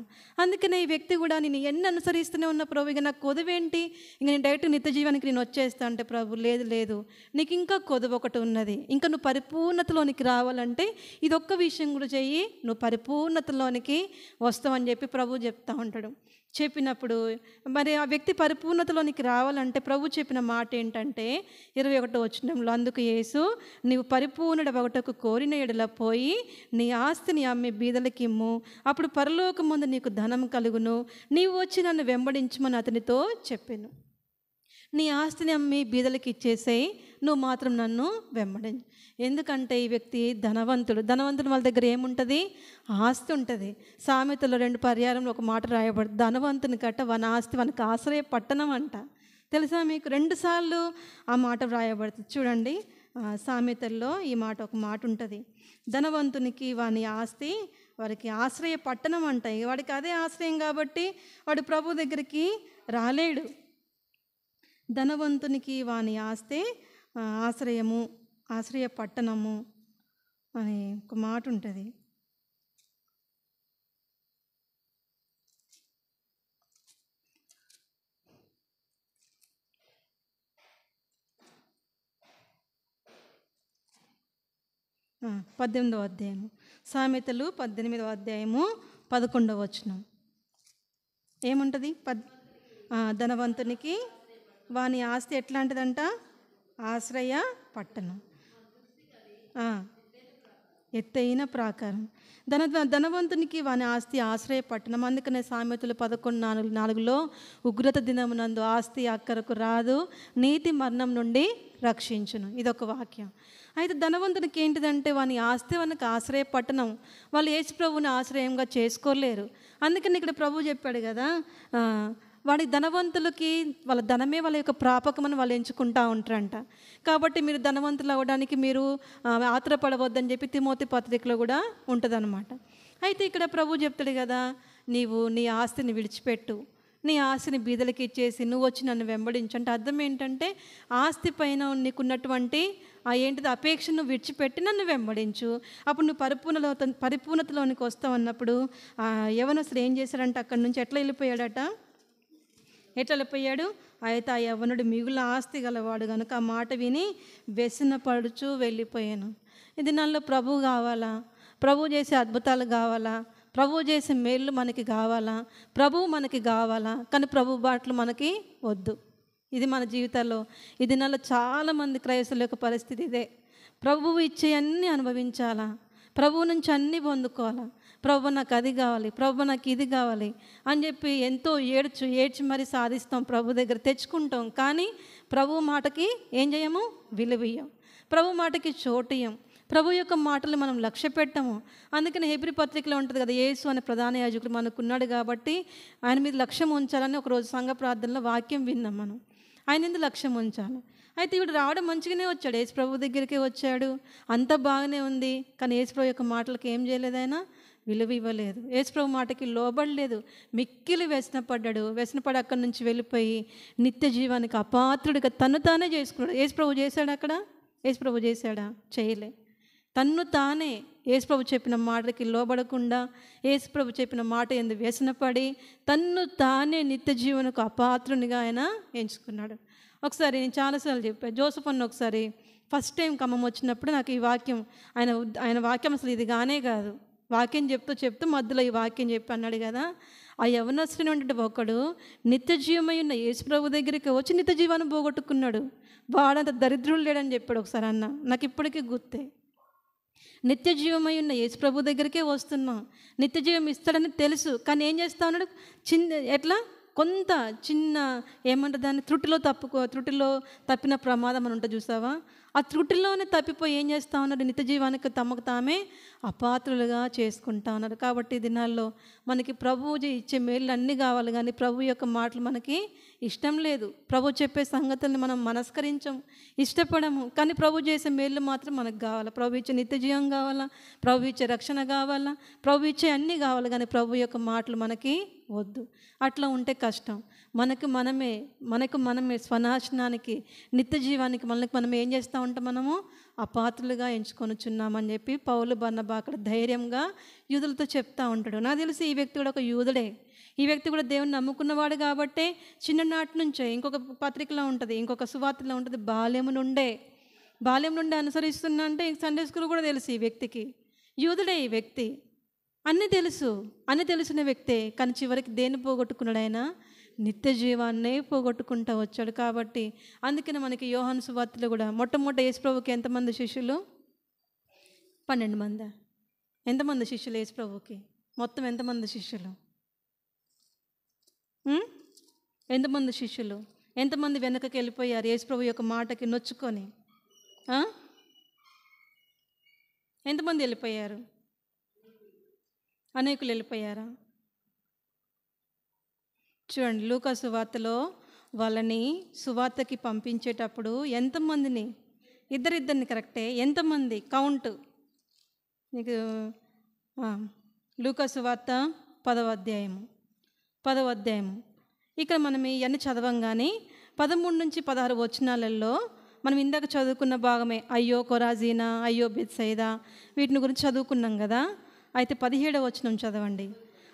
అందుకనే ఈ వ్యక్తి కూడా నేను ఎన్ని అనుసరిస్తూనే ఉన్న ప్రభు, ఇక నాకు కొదువేంటి, ఇంక నేను డైరెక్ట్ నిత్య జీవానికి నేను వచ్చేస్తా అంటే ప్రభు లేదు లేదు, నీకు ఇంకా కొదువు ఒకటి ఉన్నది. ఇంకా నువ్వు పరిపూర్ణతలోనికి రావాలంటే ఇదొక్క విషయం కూడా చెయ్యి, నువ్వు పరిపూర్ణతలోనికి వస్తావని చెప్పి ప్రభు చెప్తా ఉంటాడు. చెప్పినప్పుడు మరి ఆ వ్యక్తి పరిపూర్ణతలోనికి రావాలంటే ప్రభు చెప్పిన మాట ఏంటంటే 21వ వచనంలో, అందుకు యేసు, నీవు పరిపూర్ణుడ ఒకటకు కోరిన ఎడల పోయి నీ ఆస్తిని అమ్మి బీదలకి ఇమ్ము, అప్పుడు పరలోకమందు నీకు ధనం కలుగును, నీవు వచ్చి నన్ను వెంబడించమని అతనితో చెప్పాను. నీ ఆస్తిని అమ్మి బీదలకి ఇచ్చేసేయి, నువ్వు మాత్రం నన్ను వెంబడించు. ఎందుకంటే ఈ వ్యక్తి ధనవంతుడు. వాళ్ళ దగ్గర ఏముంటుంది, ఆస్తి ఉంటుంది. సామెతలో 2 పర్యాయంలో ఒక మాట రాయబడుతుంది, ధనవంతుని గట్ట వన ఆస్తి వనకు ఆశ్రయ పట్టణం అంట. తెలుసా మీకు? 2 సార్లు ఆ మాట వ్రాయబడుతుంది. చూడండి, సామెతల్లో ఈ మాట ఒక మాట ఉంటుంది, ధనవంతునికి వాని ఆస్తి వారికి ఆశ్రయ పట్టణం అంట. వాడికి అదే ఆశ్రయం కాబట్టి వాడు ప్రభు దగ్గరికి రాలేడు. ధనవంతునికి వాని ఆస్తే ఆశ్రయము, ఆశ్రయ పట్టణము అని ఒక మాట ఉంటుంది. పద్దెనిమిదవ అధ్యాయము, సామెతలు 18వ అధ్యాయము 11వ వచనం ఏముంటుంది? ధనవంతునికి వాని ఆస్తి ఎట్లాంటిదంట, ఆశ్రయ పట్టణం, ఎత్తైన ప్రాకారం. ధనవంతునికి వాని ఆస్తి ఆశ్రయ పట్టణం. అందుకనే సామెతలు 11:4లో ఉగ్రత దినమునందు ఆస్తి అక్కరకు రాదు, నీతి మరణం నుండి రక్షించును. ఇదొక వాక్యం. అయితే ధనవంతునికి ఏంటిదంటే వాని ఆస్తి వానికి ఆశ్రయ పట్టణం. వాళ్ళు యేసు ప్రభువుని ఆశ్రయంగా చేసుకోలేరు. అందుకని ఇక్కడ ప్రభు చెప్పాడు కదా, వాడి ధనవంతులకి వాళ్ళ ధనమే వాళ్ళ యొక్క ప్రాపకమని వాళ్ళు ఎంచుకుంటూ ఉంటారంట. కాబట్టి మీరు ధనవంతులు అవ్వడానికి మీరు ఆత్రపడవద్దని చెప్పి తిమోతి పత్రికలో కూడా ఉంటుందన్నమాట. అయితే ఇక్కడ ప్రభు చెప్తాడు కదా, నీవు నీ ఆస్తిని విడిచిపెట్టు, నీ ఆస్తిని బీదలకి ఇచ్చేసి నువ్వు వచ్చి నన్ను వెంబడించు. అంటే అర్థం ఏంటంటే ఆస్తి పైన నీకున్నటువంటి ఏంటిది అపేక్షను విడిచిపెట్టి నన్ను వెంబడించు, అప్పుడు నువ్వు పరిపూర్ణతలోనికి వస్తావు అన్నప్పుడు యవనస్తుడు ఏం చేశాడంటే అక్కడి నుంచి ఎట్లా వెళ్ళిపోయాడట, ఎట్లా వెళ్ళిపోయాడు? అయితే ఆ యవ్వనుడు మిగుల ఆస్తి గలవాడు కనుక ఆ మాట విని వ్యసనపడుచు వెళ్ళిపోయాను. ఇది నాలో ప్రభు కావాలా, ప్రభు చేసే అద్భుతాలు కావాలా, ప్రభు చేసే మేళ్ళు మనకి కావాలా, ప్రభువు మనకి కావాలా, కానీ ప్రభు బాటలు మనకి వద్దు. ఇది మన జీవితాల్లో ఈ దినాల్లో చాలామంది క్రైస్తవుల యొక్క పరిస్థితి ఇదే. ప్రభువు ఇచ్చే అన్నీ అనుభవించాలా, ప్రభువు నుంచి అన్నీ పొందుకోవాలా, ప్రభు నాకు అది కావాలి, ప్రభు నాకు ఇది కావాలి అని చెప్పి ఎంతో ఏడ్చి మరి సాధిస్తాం, ప్రభు దగ్గర తెచ్చుకుంటాం. కానీ ప్రభు మాటకి ఏం చేయము, విలువియ్యం, ప్రభు మాటకి చోటియ్యం, ప్రభు యొక్క మాటలు మనం లక్ష్య పెట్టము. అందుకని హెబ్రీ పత్రికలో ఉంటుంది కదా, యేసు అనే ప్రధాన యాజకుడు మనకున్నాడు కాబట్టి ఆయన మీద లక్ష్యం ఉంచాలని ఒకరోజు సంఘ ప్రార్థనలో వాక్యం విన్నాం మనం. ఆయన ఎందుకు లక్ష్యం ఉంచాలి. అయితే ఇప్పుడు రావడం మంచిగానే వచ్చాడు, యేసు ప్రభు దగ్గరికే వచ్చాడు, అంత బాగానే ఉంది. కానీ యేసు ప్రభు యొక్క మాటలకు ఏం చేయలేదు, ఆయన విలువ ఇవ్వలేదు, యేసు ప్రభు మాటకి లోబడలేదు, మిక్కిలి వ్యసనపడి అక్కడి నుంచి వెళ్ళిపోయి నిత్య జీవానికి అపాత్రుడిగా తను తానే చేసుకున్నాడు. యేసు ప్రభు చేశాడు అక్కడ? యేసు ప్రభు చేశాడా? చేయలే. తన్ను తానే యేసు ప్రభు చెప్పిన మాటలకి లోబడకుండా యేసు ప్రభు చెప్పిన మాట ఎందుకు వ్యసనపడి తన్ను తానే నిత్య జీవనకు అపాత్రునిగా ఆయన ఎంచుకున్నాడు. ఒకసారి నేను చాలాసార్లు చెప్పాను, జోసెఫ్ అన్న ఒకసారి ఫస్ట్ టైం ఖమ్మం వచ్చినప్పుడు నాకు ఈ వాక్యం ఆయన వాక్యం అసలు ఇది కానే కాదు, వాక్యం చెప్తూ మధ్యలో ఈ వాక్యం చెప్పి అన్నాడు కదా, ఆ యవనస్తుని వంటి ఒకడు నిత్య జీవమై ఉన్న యేసు ప్రభు దగ్గరికి వచ్చి నిత్య జీవాన్ని పోగొట్టుకున్నాడు, వాడంత దరిద్రుడు లేడని చెప్పాడు ఒకసారి అన్న. నాకు ఇప్పటికీ గుర్తే. నిత్య జీవమై ఉన్న యేసు ప్రభు దగ్గరికే వస్తున్నాం, నిత్య జీవం ఇస్తాడని తెలుసు, కానీ ఏం చేస్తా ఉన్నాడు, ఎట్లా కొంత చిన్న ఏమంటారు దాన్ని త్రుటిలో తప్పిన ప్రమాదం అని ఉంటుంది చూసావా, ఆ త్రుటిలోనే తప్పిపోయి ఏం చేస్తూ ఉన్నారు, నిత్య జీవానికి తమకు తామే అపాత్రులుగా చేసుకుంటా ఉన్నారు. కాబట్టి ఈ దినాల్లో మనకి ప్రభువు ఇచ్చే మేళ్ళు అన్నీ కావాలి, కానీ ప్రభు యొక్క మాటలు మనకి ఇష్టం లేదు. ప్రభు చెప్పే సంగతుల్ని మనం మనస్కరించం, ఇష్టపడము. కానీ ప్రభు చేసే మేళ్ళు మాత్రం మనకు కావాలి. ప్రభు ఇచ్చే నిత్య జీవం కావాలా, ప్రభు ఇచ్చే రక్షణ కావాలా, ప్రభు ఇచ్చే అన్నీ కావాలి, కానీ ప్రభు యొక్క మాటలు మనకి వద్దు. అట్లా ఉంటే కష్టం. మనకు మనమే స్వనాశనానికి, నిత్య జీవానికి మనం ఏం చేస్తూ ఉంటాం, మనము అపాత్రులుగా ఎంచుకొనుచున్నామని చెప్పి పౌలు బర్నబా అక్కడ ధైర్యంగా యూదులతో చెప్తా ఉంటాడు. నాకు తెలిసి ఈ వ్యక్తి కూడా ఒక యూదుడే. ఈ వ్యక్తి కూడా దేవుని నమ్ముకున్నవాడు కాబట్టే చిన్ననాటి నుంచే ఇంకొక పత్రికలో ఉంటుంది, ఇంకొక సువార్తలో ఉంటుంది, బాల్యం నుండి అనుసరిస్తున్నా అంటే సండే స్కూల్ కూడా తెలుసు ఈ వ్యక్తికి. యూదుడే ఈ వ్యక్తి, అన్నీ తెలిసిన వ్యక్తే. కానీ చివరికి దేన్ని పోగొట్టుకున్నాడు ఆయన? నిత్య జీవాన్నే పోగొట్టుకుంటూ వచ్చాడు. కాబట్టి అందుకని మనకి యోహాను సువార్తలో కూడా మొట్టమొదటి యేసుప్రభుకి ఎంతమంది శిష్యులు? 12 మంది. ఎంతమంది శిష్యులు యేసుప్రభుకి? మొత్తం ఎంతమంది శిష్యులు? ఎంతమంది శిష్యులు? ఎంతమంది వెనకకి వెళ్ళిపోయారు యేసుప్రభు యొక్క మాటకి నొచ్చుకొని? ఎంతమంది వెళ్ళిపోయారు? అనేకులు వెళ్ళిపోయారా? చూడండి, లూకా సువార్తలో వాళ్ళని సువార్తకి పంపించేటప్పుడు ఎంతమందిని? ఇద్దరిద్దరిని కరెక్టే. ఎంతమంది కౌంట్ నీకు? లూకా సువార్త 10వ అధ్యాయము. ఇక్కడ మనం ఇవన్నీ చదవంగానే 13 నుంచి 16 వచనాలలో మనం ఇందాక చదువుకున్న భాగమే. అయ్యో కొరాజీనా, అయ్యో బెత్సైదా, వీటిని గురించి చదువుకున్నాం కదా. అయితే 17వ వచనం చదవండి.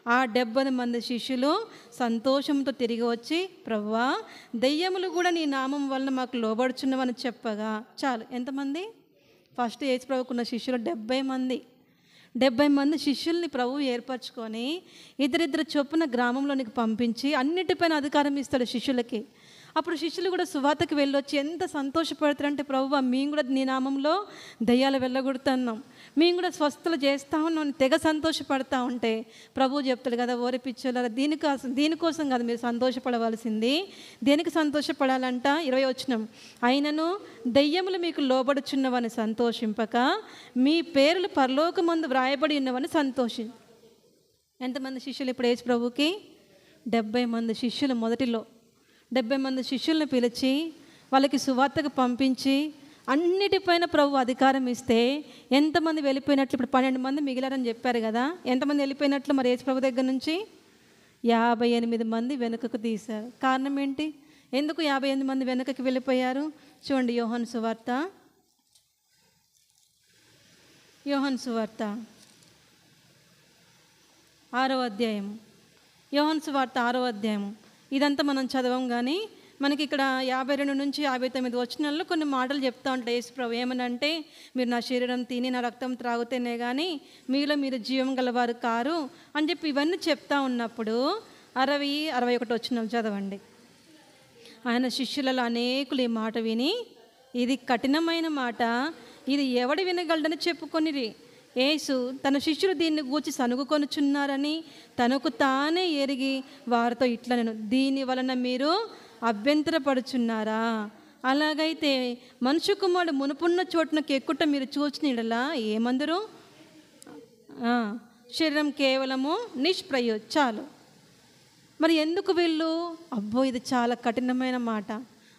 ఆ 70 మంది శిష్యులు సంతోషంతో తిరిగి వచ్చి, ప్రభువా, దెయ్యములు కూడా నీ నామం వలన మాకు లోబడుచున్నవని చెప్పగా. చాలు. ఎంతమంది? ఫస్ట్ యేసు ప్రభుకున్న శిష్యులు 70 మంది శిష్యుల్ని ప్రభువు ఏర్పరచుకొని ఇద్దరిద్దరు చొప్పున గ్రామంలోనికి పంపించి అన్నిటిపైన అధికారం ఇస్తాడు శిష్యులకి. అప్పుడు శిష్యులు కూడా సువార్తకి వెళ్ళొచ్చి ఎంత సంతోషపడతారంటే, ప్రభువా, మేము కూడా నీ నామంలో దయ్యాలు వెళ్ళగొడుతున్నాం, మేము కూడా స్వస్థలు చేస్తూ ఉన్నాం, తెగ సంతోషపడతా ఉంటే ప్రభువు చెప్తాడు కదా, ఓరి పిచ్చోళ్ళారా, దీనికోసం కాదు మీరు సంతోషపడవలసింది. దేనికి సంతోషపడాలంట? 20వ వచనం. అయినను దయ్యములు మీకు లోబడుచున్నవని సంతోషింపక మీ పేర్లు పరలోకమందు వ్రాయబడి ఉన్నవని ఎంతమంది శిష్యులు ఇప్పుడు యేసు ప్రభువుకి? 70 మంది శిష్యులు. మొదటిలో 70 మంది శిష్యులను పిలిచి వాళ్ళకి సువార్తకు పంపించి అన్నిటిపైన ప్రభు అధికారం ఇస్తే ఎంతమంది వెళ్ళిపోయినట్లు? ఇప్పుడు 12 మంది మిగిలారని చెప్పారు కదా. ఎంతమంది వెళ్ళిపోయినట్లు మరి యేసు ప్రభు దగ్గర నుంచి? 58 మంది వెనుకకు తీశారు. కారణం ఏంటి? ఎందుకు 58 మంది వెనుకకి వెళ్ళిపోయారు? చూడండి, యోహాను సువార్త 6వ అధ్యాయం. యోహాను సువార్త 6వ అధ్యాయం. ఇదంతా మనం చదవం, కానీ మనకి ఇక్కడ 52 నుంచి 59 వచనాల్లో కొన్ని మాటలు చెప్తా ఉంటాయి యేసు ప్రభు. ఏమనంటే, మీరు నా శరీరం తిని నా రక్తం త్రాగుతేనే కానీ మీలో మీరు జీవం గలవారు కారు అని చెప్పి ఇవన్నీ చెప్తా ఉన్నప్పుడు 60-61 వచనం చదవండి. ఆయన శిష్యులలో అనేకులు ఈ మాట విని, ఇది కఠినమైన మాట, ఇది ఎవడు వినగలడని చెప్పుకొనిరి. యేసు తన శిష్యులు దీన్ని గూర్చి సనుగుకొనుచున్నారని తనకు తానే ఎరిగి వారితో ఇట్లా, నేను దీని వలన మీరు అభ్యంతరపడుచున్నారా? అలాగైతే మనుష్య కుమారుడు మునుపున్న చోటునకు ఎక్కుట మీరు చూచిన యెడల ఏమందరు? శరీరం కేవలము చాలు. మరి ఎందుకు వీళ్ళు? అబ్బో, ఇది చాలా కఠినమైన మాట.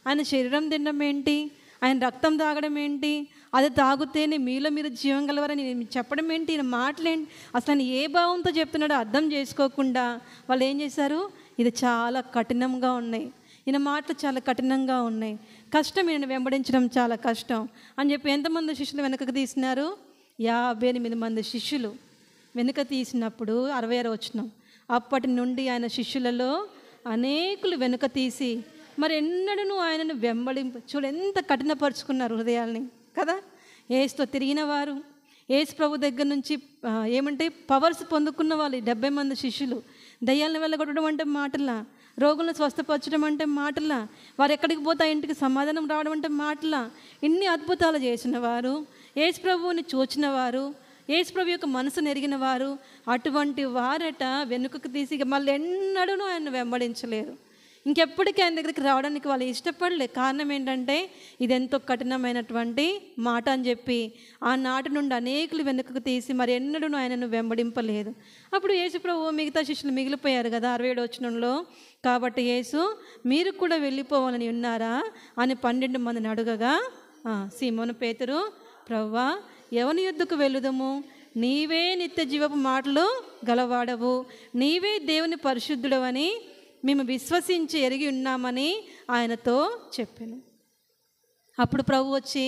ఆయన శరీరం తినడం ఏంటి? ఆయన రక్తం తాగడం ఏంటి? అది తాగుతేనే మీలో మీరు జీవం గలవారని చెప్పడం ఏంటి? ఈయన మాటలేంటి? అసలు ఆయన ఏ భావంతో చెప్తున్నాడో అర్థం చేసుకోకుండా వాళ్ళు ఏం చేశారు? ఇది చాలా కఠినంగా ఉన్నాయి, ఈయన మాటలు చాలా కఠినంగా ఉన్నాయి, కష్టం, ఈయన వెంబడించడం చాలా కష్టం అని చెప్పి ఎంతమంది శిష్యులు వెనకకు తీసినారు? 58 మంది శిష్యులు వెనుక తీసినప్పుడు 66 వచనం. అప్పటి నుండి ఆయన శిష్యులలో అనేకులు వెనుక తీసి మరి ఎన్నడూ ఆయనను చూడు ఎంత కఠినపరుచుకున్నారు హృదయాల్ని కదా. యేసుతో తిరిగిన వారు, యేసు ప్రభు దగ్గర నుంచి ఏమంటే పవర్స్ పొందుకున్న వాళ్ళు 70 మంది శిష్యులు. దయ్యాలను వెళ్ళగొట్టడం అంటే మాటలా, రోగులను స్వస్థపరచడం అంటే మాటలా, వారు ఎక్కడికి పోతే ఇంటికి సమాధానం రావడం అంటే మాటలా, ఇన్ని అద్భుతాలు చేసిన వారు, యేసు ప్రభువుని చూచిన వారు, యేసు ప్రభు యొక్క మనసును ఎరిగిన వారు, అటువంటి వారట వెనుకకు తీసి మళ్ళీ ఎన్నడూ ఆయన వెంబడించలేరు. ఇంకెప్పటికీ ఆయన దగ్గరికి రావడానికి వాళ్ళు ఇష్టపడలే. కారణం ఏంటంటే ఇది ఎంతో కఠినమైనటువంటి మాట అని చెప్పి ఆనాటి నుండి అనేకులు వెనుకకు తీసి మరి ఎన్నడూ ఆయనను వెంబడింపలేదు. అప్పుడు యేసు ప్రభువు మిగతా శిష్యులు మిగిలిపోయారు కదా 67వ వచనంలో. కాబట్టి యేసు మీరు కూడా వెళ్ళిపోవాలని ఉన్నారా అని 12 మందిని అడగగా సీమోను పేతురు, ప్రభువా ఎవని యొద్దకు వెళ్ళుదము? నీవే నిత్య జీవపు మాటలు గలవాడవు, నీవే దేవుని పరిశుద్ధుడవని మేము విశ్వసించి ఎరిగి ఉన్నామని ఆయనతో చెప్పాను. అప్పుడు ప్రభు వచ్చి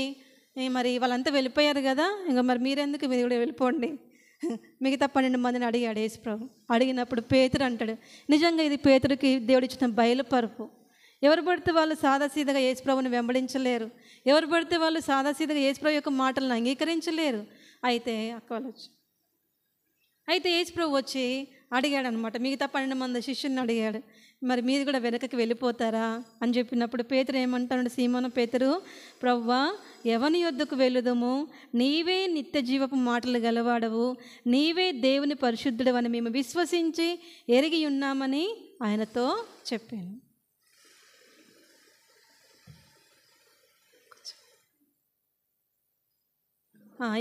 మరి వాళ్ళంతా వెళ్ళిపోయారు కదా, ఇంకా మరి మీరెందుకు మీరు కూడా వెళ్ళిపోండి మిగతా 12 మందిని అడిగాడు యేసు ప్రభు. అడిగినప్పుడు పేతురు అంటాడు, నిజంగా ఇది పేతురుకి దేవుడు ఇచ్చిన బయలుపరుపు. ఎవరు పడితే వాళ్ళు సాదాసీదగా యేసు ప్రభుని వెంబడించలేరు, ఎవరు పడితే వాళ్ళు సాదాసీదగా యేసు ప్రభు యొక్క మాటలను అంగీకరించలేరు. అయితే యేసు ప్రభు వచ్చి అడిగాడు అనమాట, మిగతా 12 మంది శిష్యుల్ని అడిగాడు, మరి మీరు కూడా వెనకకి వెళ్ళిపోతారా అని చెప్పినప్పుడు పేతురు ఏమంటాడు, సీమోను పేతురు, ప్రభువా ఎవని యొద్దకు వెళ్ళుదము? నీవే నిత్య జీవపు మాటలు గలవాడవు, నీవే దేవుని పరిశుద్ధుడు అని మేము విశ్వసించి ఎరిగి ఉన్నామని ఆయనతో చెప్పాను.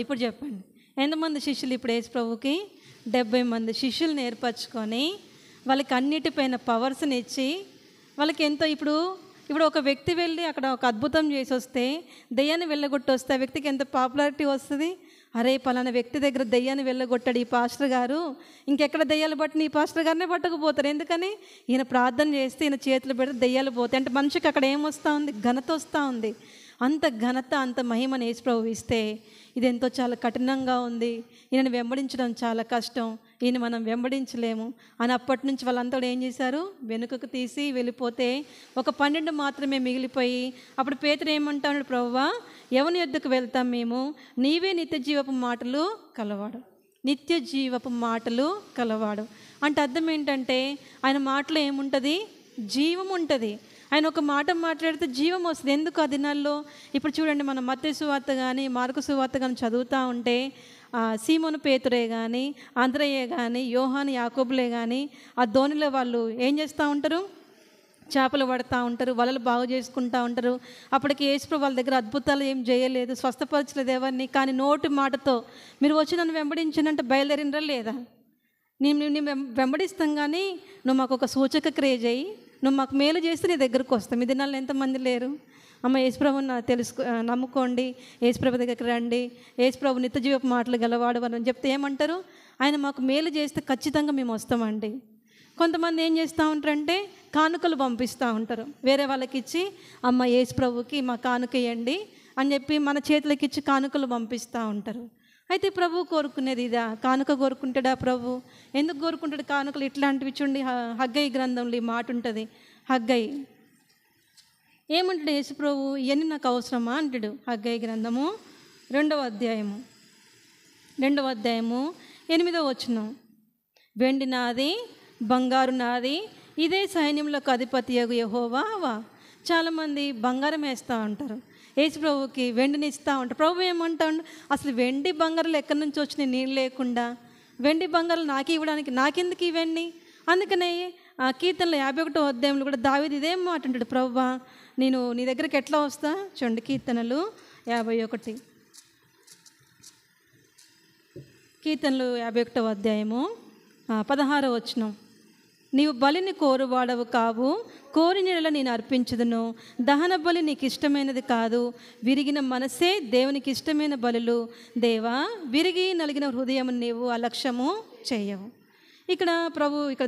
ఇప్పుడు చెప్పండి, ఎంతమంది శిష్యులు ఇప్పుడు యేసు ప్రభుకి? 70 మంది శిష్యులను ఏర్పరచుకొని వాళ్ళకి అన్నిటిపైన పవర్స్ని ఇచ్చి వాళ్ళకి ఎంతో ఇప్పుడు ఒక వ్యక్తి వెళ్ళి అక్కడ ఒక అద్భుతం చేసి వస్తే, దెయ్యాన్ని వెళ్ళగొట్టి వస్తే ఆ వ్యక్తికి ఎంత పాపులారిటీ వస్తుంది. అరే పలానా వ్యక్తి దగ్గర దెయ్యాన్ని వెళ్ళగొట్టాడు ఈ పాస్టర్ గారు, ఇంకెక్కడ దెయ్యాలు పట్టిన ఈ పాస్టర్ గారినే పట్టకపోతారు. ఎందుకని? ఈయన ప్రార్థన చేస్తే ఈయన చేతులు పెడితే దెయ్యాలు పోతాయి. అంటే మనిషికి అక్కడ ఏమొస్తూ ఉంది? ఘనత వస్తూ ఉంది. అంత ఘనత అంత మహిమను యేసు ప్రభువు ఇస్తే ఇదెంతో చాలా కఠినంగా ఉంది, ఈయనను వెంబడించడం చాలా కష్టం, ఈయన మనం వెంబడించలేము అని అప్పటి నుంచి వాళ్ళంతా ఏం చేశారు? వెనుకకు తీసి వెళ్ళిపోతే ఒక 12 మాత్రమే మిగిలిపోయి అప్పుడు పేతురు ఏమంటాడు, ప్రభువా ఎవని యొద్దకు వెళ్తాం మేము? నీవే నిత్య జీవపు మాటలు కలవాడు. నిత్య జీవపు మాటలు కలవాడు అంటే అర్థం ఏంటంటే ఆయన మాటలో ఏముంటుంది? జీవం ఉంటుంది. ఆయన ఒక మాట మాట్లాడితే జీవం వస్తుంది. ఎందుకు ఆ దినాల్లో? ఇప్పుడు చూడండి, మనం మత్తయి సువార్త కానీ మార్కు సువార్త కానీ చదువుతూ ఉంటే సీమోను పేతురే కానీ అంద్రయ్యే కానీ యోహాను యాకోబులే కానీ ఆ ధోనిలో వాళ్ళు ఏం చేస్తూ ఉంటారు? చేపలు పడుతూ ఉంటారు, వలలు బాగు చేసుకుంటూ ఉంటారు. అప్పటికి యేసు ప్రభు వాళ్ళ దగ్గర అద్భుతాలు ఏం చేయలేదు, స్వస్థపరచలేదు ఎవరిని. కానీ నోటి మాటతో మీరు వచ్చి నన్ను వెంబడించినంటే బయలుదేరినరా లేదా? నేను వెంబడిస్తాం కానీ నువ్వు మాకు ఒక సూచక క్రియ చేయి, నువ్వు మాకు మేలు చేస్తే నీ దగ్గరకు వస్తాం. ఈ దినాల్లో ఎంతమంది లేరు? అమ్మ యేసుప్రభుని నమ్ముకోండి, యేసుప్రభు దగ్గరికి రండి, యేసుప్రభు నిత్య జీవపు మాటలు గలవాడు అని చెప్తే ఏమంటారు? ఆయన మాకు మేలు చేస్తే ఖచ్చితంగా మేము వస్తామండి. కొంతమంది ఏం చేస్తూ ఉంటారంటే కానుకలు పంపిస్తూ ఉంటారు, వేరే వాళ్ళకి ఇచ్చి అమ్మ యేసుప్రభుకి మా కానుక ఇవ్వండి అని చెప్పి మన చేతులకి ఇచ్చి కానుకలు పంపిస్తూ ఉంటారు. అయితే ప్రభు కోరుకునేది ఇదా? కానుక కోరుకుంటాడా ప్రభు? ఎందుకు కోరుకుంటాడు కానుకలు? ఇట్లాంటివి చూడండి, హగ్గయి గ్రంథంలో ఈ మాట ఉంటుంది. హగ్గయి ఏమంటాడు యేసు ప్రభు? ఇవన్నీ నాకు అవసరమా అంటాడు. హగ్గయి గ్రంథము 2వ అధ్యాయము 8వ వచనం, వెండి నాది, బంగారు నాది, ఇదే సైన్యంలోకి అధిపతియగు యెహోవా. చాలామంది బంగారం వేస్తూ ఉంటారు, యేసు ప్రభుకి వెండిని ఇస్తూ ఉంటారు. ప్రభు ఏమంటాడు? అసలు వెండి బంగారాలు ఎక్కడి నుంచి వచ్చినాయి? నీళ్ళు లేకుండా వెండి బంగారాలు నాకు ఇవ్వడానికి నాకెందుకు ఇవన్నీ? అందుకనే కీర్తనలు 51వ అధ్యాయంలో కూడా దావీదు ఇదేం మాట అంటాడు, ప్రభువా నేను నీ దగ్గరికి ఎట్లా వస్తా? చూడండి, కీర్తనలు 51 కీర్తనలు 51వ అధ్యాయము 16వ వచనం, నీవు బలిని కోరువాడవు కావు, కోరినెడల నేను అర్పించదును, దహన బలి నీకు ఇష్టమైనది కాదు, విరిగిన మనసే దేవునికి ఇష్టమైన బలులు. దేవా విరిగి నలిగిన హృదయం నీవు అలక్ష్యము చేయవు. ఇక్కడ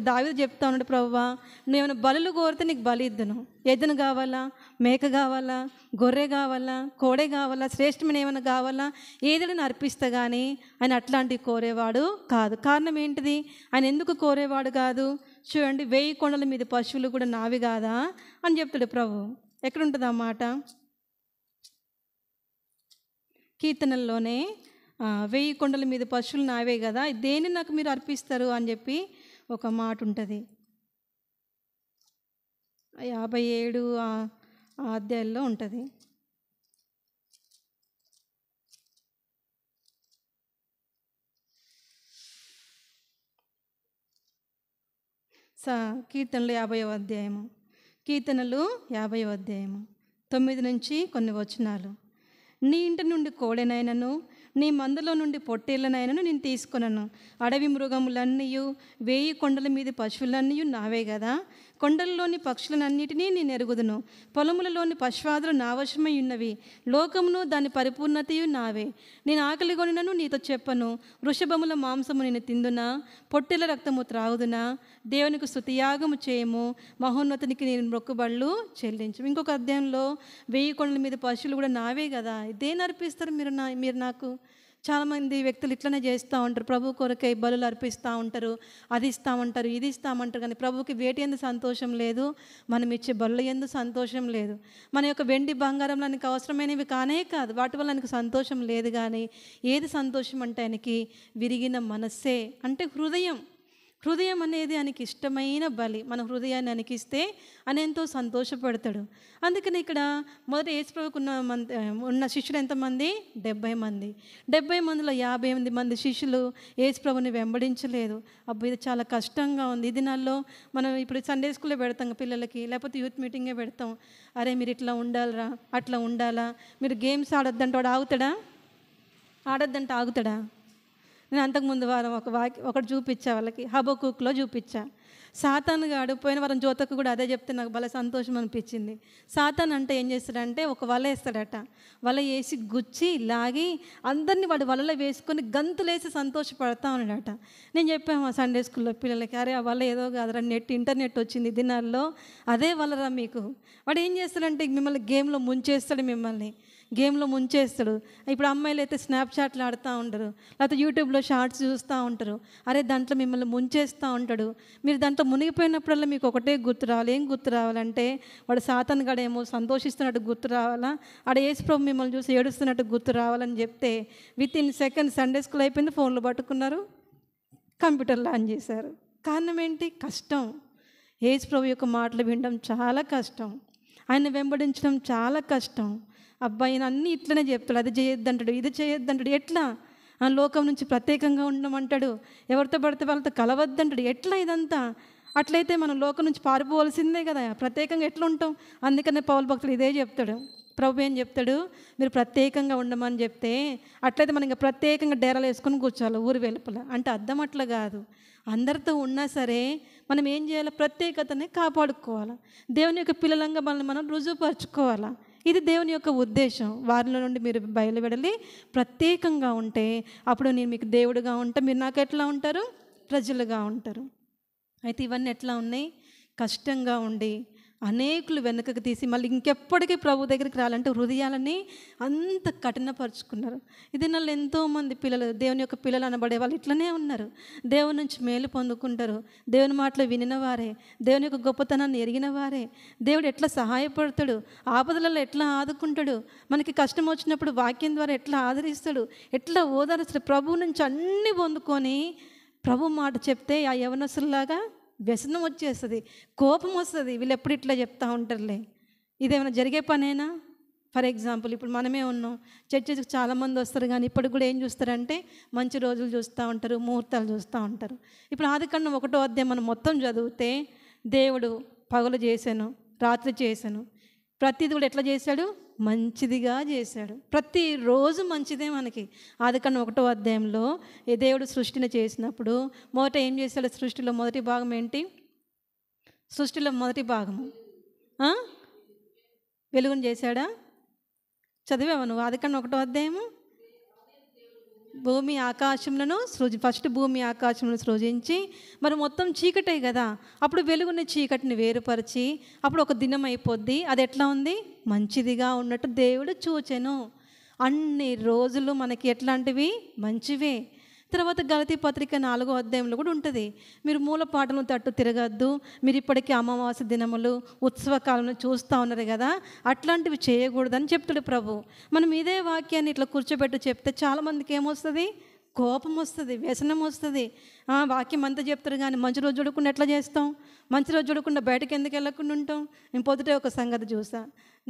దావీదు చెప్తా ఉన్నాడు, ప్రభువా నువ్వేమైనా బలులు కోరితే నీకు బలి ఇద్దును. ఎద్దును కావాలా, మేక కావాలా, గొర్రె కావాలా, కోడె కావాలా, శ్రేష్టమైన ఏమైనా కావాలా, ఏదైనా అర్పిస్తా కానీ ఆయన అట్లాంటివి కోరేవాడు కాదు. కారణం ఏంటిది? ఆయన ఎందుకు కోరేవాడు కాదు? చూడండి, 1000 కొండల మీద పశువులు కూడా నావి కాదా అని చెప్తాడు ప్రభు. ఎక్కడుంటుంది ఆ మాట? కీర్తనల్లోనే 1000 కొండల మీద పశువులు నావే కదా, దేన్ని నాకు మీరు అర్పిస్తారు అని చెప్పి ఒక మాట ఉంటుంది. 57 అధ్యాయంలో ఉంటుంది. కీర్తనలు 50వ అధ్యాయము కీర్తనలు 50వ అధ్యాయము 9 నుంచి కొన్ని వచనాలు. నీ ఇంటి నుండి కోడెనైనను నీ మందలో నుండి పొట్టేళ్ళనైనను నేను తీసుకొనను. అడవి మృగములన్నీయు 1000 కొండల మీద పశువులన్నీ నావే కదా. కొండలలోని పక్షులన్నిటినీ నేను ఎరుగుదును. పొలములలోని పశువాదులు నా వశమై ఉన్నవి. లోకమును దాని పరిపూర్ణతయు నావే. నేను ఆకలి కొనినను నీతో చెప్పను. వృషభముల మాంసము నేను తిందునా, పొట్టెల రక్తము త్రాగుదునా. దేవునికి స్తుతియాగము చేయము, మహోన్నతునికి నేను మొక్కుబళ్ళు చెల్లించు. ఇంకొక అధ్యాయంలో 1000 కొండల మీద పశువులు కూడా నావే కదా. దేని అర్పిస్తారు మీరు నాకు? చాలామంది వ్యక్తులు ఇట్లనే చేస్తూ ఉంటారు. ప్రభు కొరకై బలులు అర్పిస్తూ ఉంటారు, అది ఇస్తామంటారు, ఇది ఇస్తామంటారు. కానీ ప్రభుకి వేటి ఎందు సంతోషం లేదు, మనం ఇచ్చే బలుల ఎందు సంతోషం లేదు. మన యొక్క వెండి బంగారం ఆయనకి అవసరమైనవి కానే కాదు, వాటి వల్ల ఆయనకు సంతోషం లేదు. కానీ ఏది సంతోషం అంటే ఆయనకి విరిగిన మనస్సే, అంటే హృదయం అనేది ఆయనకి ఇష్టమైన బలి. మన హృదయాన్ని అనికిస్తే ఆయన ఎంతో సంతోషపడతాడు. అందుకని ఇక్కడ మొదట యేసుప్రభుకు ఉన్న శిష్యులు ఎంతమంది? 70 మంది. 70 మందిలో 58 మంది శిష్యులు యేసుప్రభుని వెంబడించలేదు. అబ్బా, ఇది చాలా కష్టంగా ఉంది. ఈ దినాల్లో మనం ఇప్పుడు సండే స్కూల్లో పెడతాం పిల్లలకి, లేకపోతే యూత్ మీటింగే పెడతాం. అరే మీరు ఇట్లా ఉండాలరా, అట్లా ఉండాలా, మీరు గేమ్స్ ఆడొద్దంటే వాడు ఆగుతాడా? ఆడొద్దంటే ఆగుతాడా? నేను అంతకుముందు వారం ఒకటి చూపించా వాళ్ళకి, హబక్కూక్లో చూపించా. సాతాను గాడు పోయిన వారం జ్యోతకు కూడా అదే చెప్తే నాకు భలే సంతోషం అనిపించింది. సాతాన్ అంటే ఏం చేస్తాడంటే ఒక వల వేస్తాడట. వల వేసి గుచ్చి లాగి అందరినీ వాడు వలలో వేసుకొని గంతులేసి సంతోషపడతా ఉన్నాడట. నేను చెప్పాము సండే స్కూల్లో పిల్లలకి, అరే ఆ వల ఏదో కాదురా, ఇంటర్నెట్ వచ్చింది దినాల్లో, అదే వలరా మీకు. వాడు ఏం చేస్తాడంటే మిమ్మల్ని గేమ్లో ముంచేస్తాడు. ఇప్పుడు అమ్మాయిలు అయితే స్నాప్చాట్లు ఆడుతూ ఉంటారు, లేకపోతే యూట్యూబ్లో షార్ట్స్ చూస్తూ ఉంటారు. అరే దాంట్లో మిమ్మల్ని ముంచేస్తూ ఉంటాడు. మీరు దాంట్లో మునిగిపోయినప్పుడల్లా మీకు ఒకటే గుర్తు రావాలి. ఏం గుర్తు రావాలంటే వాడు సాతాను గడేమో సంతోషిస్తున్నట్టు గుర్తు రావాలా, ఆడ యేసుప్రభు మిమ్మల్ని చూసి ఏడుస్తున్నట్టు గుర్తు రావాలని చెప్తే వితిన్ సెకండ్ సండే స్కూల్ అయిపోయింది, ఫోన్లు పట్టుకున్నారు, కంప్యూటర్లో ఆన్ చేశారు. కారణం ఏంటి? కష్టం. యేసుప్రభు యొక్క మాటలు వినడం చాలా కష్టం, ఆయన వెంబడించడం చాలా కష్టం. అబ్బాయిని అన్నీ ఇట్లనే చెప్తాడు, అది చేయొద్దంటాడు, ఇది చేయొద్దంటాడు. ఎట్లా? లోకం నుంచి ప్రత్యేకంగా ఉండమంటాడు, ఎవరితో పడితే వాళ్ళతో కలవద్దంటాడు. ఎట్లా ఇదంతా? అట్లయితే మనం లోకం నుంచి పారిపోవలసిందే కదా, ప్రత్యేకంగా ఎట్లా ఉంటాం? అందుకనే పౌలు భక్తుడు ఇదే చెప్తాడు. ప్రభు ఏం చెప్తాడు? మీరు ప్రత్యేకంగా ఉండమని చెప్తే అట్లయితే మనం ఇంకా ప్రత్యేకంగా డేరాలు వేసుకొని కూర్చోవాలి ఊరు వెలుపల. అంటే అర్థం అట్లా కాదు. అందరితో ఉన్నా సరే మనం ఏం చేయాలి? ప్రత్యేకతని కాపాడుకోవాలి. దేవుని యొక్క పిల్లలంగా మనల్ని మనం రుజువుపరచుకోవాలా. ఇది దేవుని యొక్క ఉద్దేశం. వారిలో నుండి మీరు బయలువెడలి ప్రత్యేకంగా ఉంటే అప్పుడు నేను మీకు దేవుడుగా ఉంటా, మీరు నాకు ఎట్లా ఉంటారు? ప్రజలుగా ఉంటారు. అయితే ఇవన్నీ ఎట్లా ఉన్నాయి? కష్టంగా ఉండి అనేకులు వెనుకకు తీసి మళ్ళీ ఇంకెప్పటికీ ప్రభు దగ్గరికి రావాలంటే హృదయాలని అంత కఠినపరుచుకున్నారు. ఇది నన్ను ఎంతోమంది పిల్లలు, దేవుని యొక్క పిల్లలు అనబడే వాళ్ళు ఇట్లనే ఉన్నారు. దేవుని నుంచి మేలు పొందుకుంటారు, దేవుని మాటలు వినిన వారే, దేవుని యొక్క గొప్పతనాన్ని ఎరిగిన వారే. దేవుడు ఎట్లా సహాయపడతాడు, ఆపదలలో ఎట్లా ఆదుకుంటాడు, మనకి కష్టం వచ్చినప్పుడు వాక్యం ద్వారా ఎట్లా ఆదరిస్తాడు, ఎట్లా ఓదారుస్తాడు. ప్రభు నుంచి అన్నీ పొందుకొని ప్రభు మాట చెప్తే ఆ యవనస్తులాగా వ్యసనం వచ్చేస్తుంది, కోపం వస్తుంది. వీళ్ళు ఎప్పుడు ఇట్లా చెప్తూ ఉంటారులే, ఇదేమైనా జరిగే పనేనా? ఫర్ ఎగ్జాంపుల్ ఇప్పుడు మనమే ఉన్నాం, చర్చికి చాలామంది వస్తారు, కానీ ఇప్పటికి కూడా ఏం చూస్తారంటే మంచి రోజులు చూస్తూ ఉంటారు, ముహూర్తాలు చూస్తూ ఉంటారు. ఇప్పుడు ఆదికాండం 1వ అధ్యాయం మనం మొత్తం చదివితే దేవుడు పగలు చేశాను, రాత్రి చేశాను, ప్రతిది కూడా ఎట్లా చేశాడు? మంచిదిగా చేశాడు. ప్రతిరోజు మంచిదే మనకి. ఆదికాండం 1వ అధ్యాయంలో దేవుడు సృష్టిని చేసినప్పుడు మొదట ఏం చేశాడు? సృష్టిలో మొదటి భాగం ఏంటి? సృష్టిలో మొదటి భాగము వెలుగును చేశాడా? చదివావా నువ్వు ఆదికాండం 1వ అధ్యాయము? భూమి ఆకాశములను ఫస్ట్ భూమి ఆకాశములను సృజించి, మరి మొత్తం చీకటే కదా, అప్పుడు వెలుగుని చీకటిని వేరుపరిచి అప్పుడు ఒక దినం అయిపోద్ది. అది ఎట్లా ఉంది? మంచిదిగా ఉన్నట్టు దేవుడు చూచెను. అన్ని రోజులు మనకి ఎట్లాంటివి? మంచివే. తర్వాత గలతీ పత్రిక 4వ అధ్యాయంలో కూడా ఉంటుంది, మీరు మూలపాటలను తట్టు తిరగద్దు, మీరు ఇప్పటికీ అమావాస్య దినములు ఉత్సవకాలను చూస్తూ ఉన్నారు కదా, అట్లాంటివి చేయకూడదని చెప్తాడు ప్రభు. మనం ఇదే వాక్యాన్ని ఇట్లా కూర్చోబెట్టి చెప్తే చాలామందికి ఏమొస్తుంది? కోపం వస్తుంది, వ్యసనం వస్తుంది. వాక్యం అంతా చెప్తారు కానీ మంచి రోజు చూడకుండా ఎట్లా చేస్తాం? మంచి రోజు చూడకుండా బయటకు ఎందుకు వెళ్ళకుండా ఉంటాం? నేను పొద్దుటే ఒక సంగతి చూసా,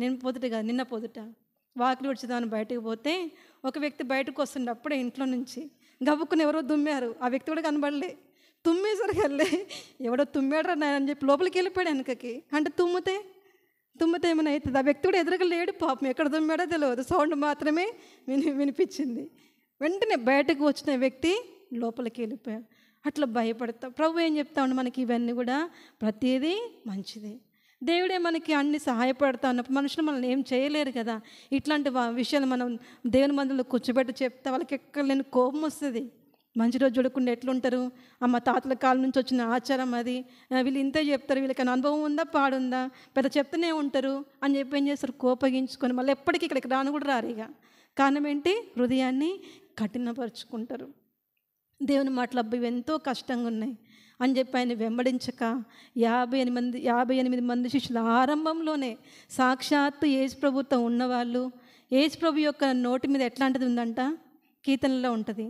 నిన్న పొద్దుట వాకిలి ఉడిచిదాన్ని బయటకు పోతే ఒక వ్యక్తి బయటకు వస్తున్నప్పుడే ఇంట్లో నుంచి గబుక్కుని ఎవరో దుమ్మారు. ఆ వ్యక్తి కూడా కనబడలే. తుమ్మేసరికి వెళ్ళి ఎవడో తుమ్మాడరా నాయన అని చెప్పి లోపలికి వెళ్ళిపోయాడు వెనకకి. అంటే తుమ్మితే ఏమైనా అవుతుంది. ఆ వ్యక్తి కూడా ఎదురుగా లేడు పాపం, ఎక్కడ తుమ్మాడో తెలియదు, సౌండ్ మాత్రమే వినిపించింది. వెంటనే బయటకు వచ్చిన వ్యక్తి లోపలికి వెళ్ళిపోయాడు. అట్లా భయపడతాం. ప్రభు ఏం చెప్తా ఉండే మనకి, ఇవన్నీ కూడా ప్రతిదీ మంచిది. దేవుడే మనకి అన్ని సహాయపడతా ఉన్నప్పుడు మనుషులు మనల్ని ఏం చేయలేరు కదా. ఇట్లాంటి విషయాలు మనం దేవుని మందులో కూర్చోబెట్టి చెప్తే వాళ్ళకి ఎక్కడలేని కోపం వస్తుంది. మంచి రోజు చూడకుండా ఎట్లుంటారు, మా తాతల కాలం నుంచి వచ్చిన ఆచారం అది, వీళ్ళు ఇంతే చెప్తారు, వీళ్ళకి అనుభవం ఉందా పాడుందా, పెద్ద చెప్తూనే ఉంటారు అని చెప్పి ఏం చేస్తారు, కోపగించుకొని మళ్ళీ ఎప్పటికీ ఇక్కడికి రాను కూడా రారు. ఇక కారణం ఏంటి, హృదయాన్ని కఠినపరుచుకుంటారు. దేవుని మాటలు అబ్బాయి ఎంతో కష్టంగా ఉన్నాయి అని చెప్పి ఆయన వెంబడించక 58 మంది శిష్యులు ఆరంభంలోనే సాక్షాత్తు యేసు ప్రభుతో ఉన్నవాళ్ళు. యేసు ప్రభు యొక్క నోటి మీద ఎట్లాంటిది ఉందంట, కీర్తనలో ఉంటుంది,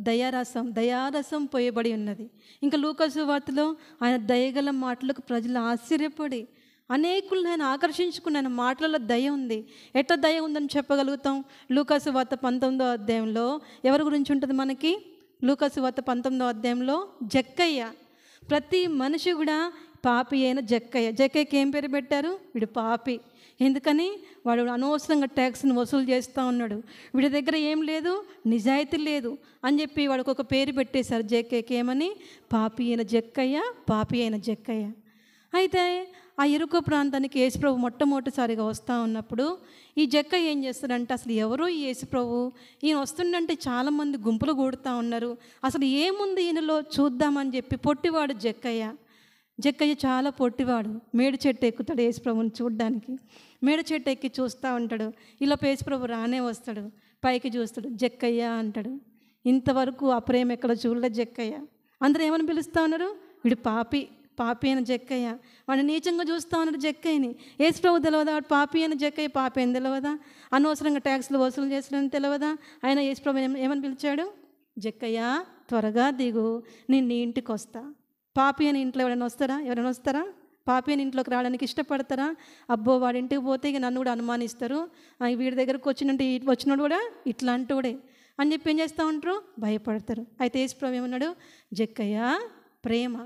దయారసం పోయబడి ఉన్నది. ఇంకా లూకాసు వార్తలో ఆయన దయగల మాటలకు ప్రజలు ఆశ్చర్యపడి అనేకులను ఆయన ఆకర్షించుకున్న ఆయన మాటలలో దయ ఉంది. ఎట్లా దయ ఉందని చెప్పగలుగుతాం? లూకాసు వార్త 19వ అధ్యాయంలో ఎవరి గురించి ఉంటుంది మనకి? లూకాసు వార్త 19వ అధ్యాయంలో జక్కయ్య. ప్రతి మనిషి కూడా పాపి అయిన జక్కయ్యకి ఏం పేరు పెట్టారు? వీడు పాపి. ఎందుకని? వాడు అనవసరంగా ట్యాక్స్ని వసూలు చేస్తూ ఉన్నాడు, వీడి దగ్గర ఏం లేదు, నిజాయితీ లేదు అని చెప్పి వాడికి ఒక పేరు పెట్టేశారు జక్కయ్యకి. ఏమని? పాపి అయిన జక్కయ్య. అయితే ఆ ఇరుకు ప్రాంతానికి యేసుప్రభు మొట్టమొదటిసారిగా వస్తూ ఉన్నప్పుడు ఈ జక్కయ్య ఏం చేస్తాడంటే, అసలు ఎవరో ఈ యేసుప్రభు, ఈయన వస్తుండంటే చాలామంది గుంపులు కూడుతూ ఉన్నారు, అసలు ఏముంది ఈయనలో చూద్దామని చెప్పి పొట్టివాడు జక్కయ్య చాలా పొట్టివాడు. మేడి చెట్టు ఎక్కుతాడు యేసుప్రభుని చూడ్డానికి. మేడి చెట్టు ఎక్కి చూస్తూ ఉంటాడు. ఇలా యేసుప్రభు రానే వస్తాడు, పైకి చూస్తాడు, జక్కయ్య అంటాడు. ఇంతవరకు ఆ ప్రేమ ఎక్కడ చూడలేదు జక్కయ్య. అందరూ ఏమని పిలుస్తూ ఉన్నారు? వీడు పాపి అయిన జక్కయ్య. వాడిని నీచంగా చూస్తూ ఉన్నారు జక్కయ్యని. యేసుప్రభు తెలియదా వాడు పాపి అయిన జక్కయ్య పాపి అని తెలియదా? అనవసరంగా ట్యాక్స్లు వసూలు చేసిన తెలియదా? ఆయన యేసుప్రభు ఏమని పిలిచాడు? జక్కయ్య త్వరగా దిగు, నేను నీ ఇంటికి వస్తా. పాపి అని ఇంట్లో ఎవరైనా వస్తారా? పాపి అని ఇంట్లోకి రావడానికి ఇష్టపడతారా? అబ్బో వాడి ఇంటికి పోతే ఇక నన్ను కూడా అనుమానిస్తారు, వీడి దగ్గరకు వచ్చినోడు కూడా ఇట్లాంటోడే అని చెప్పి ఏం చేస్తూ ఉంటారు, భయపడతారు. అయితే యేసుప్రభు ఏమన్నాడు? జక్కయ్య ప్రేమ,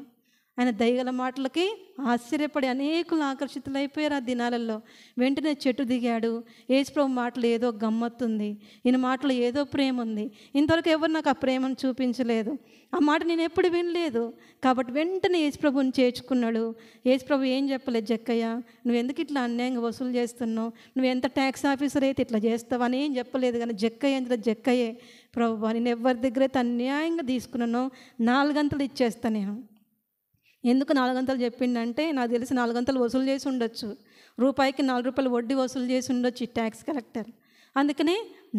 ఆయన దయగల మాటలకి ఆశ్చర్యపడి అనేకులు ఆకర్షితులైపోయారు ఆ దినాలలో. వెంటనే చెట్టు దిగాడు. యేసుప్రభు మాటలు ఏదో గమ్మత్తుంది, ఈయన మాటలు ఏదో ప్రేమ ఉంది, ఇంతవరకు ఎవరు నాకు ఆ ప్రేమను చూపించలేదు, ఆ మాట నేను ఎప్పుడు వినలేదు. కాబట్టి వెంటనే యేసుప్రభుని చేర్చుకున్నాడు. యేసుప్రభు ఏం చెప్పలేదు, జక్కయ్య నువ్వెందుకు ఇట్లా అన్యాయంగా వసూలు చేస్తున్నావు, నువ్వు ఎంత ట్యాక్స్ ఆఫీసర్ అయితే ఇట్లా చేస్తావు అని ఏం చెప్పలేదు. కానీ జక్కయ్యే, ప్రభు నేను ఎవరి దగ్గర అయితే అన్యాయంగా తీసుకున్నానో 4 గంటలు ఇచ్చేస్తాను నేను. ఎందుకు 4 గంటలు చెప్పిండంటే, నాకు తెలిసి 4 గంటలు వసూలు చేసి ఉండొచ్చు, రూపాయికి 4 రూపాయలు వడ్డీ వసూలు చేసి ఉండొచ్చు ఈ ట్యాక్స్ కలెక్టర్. అందుకనే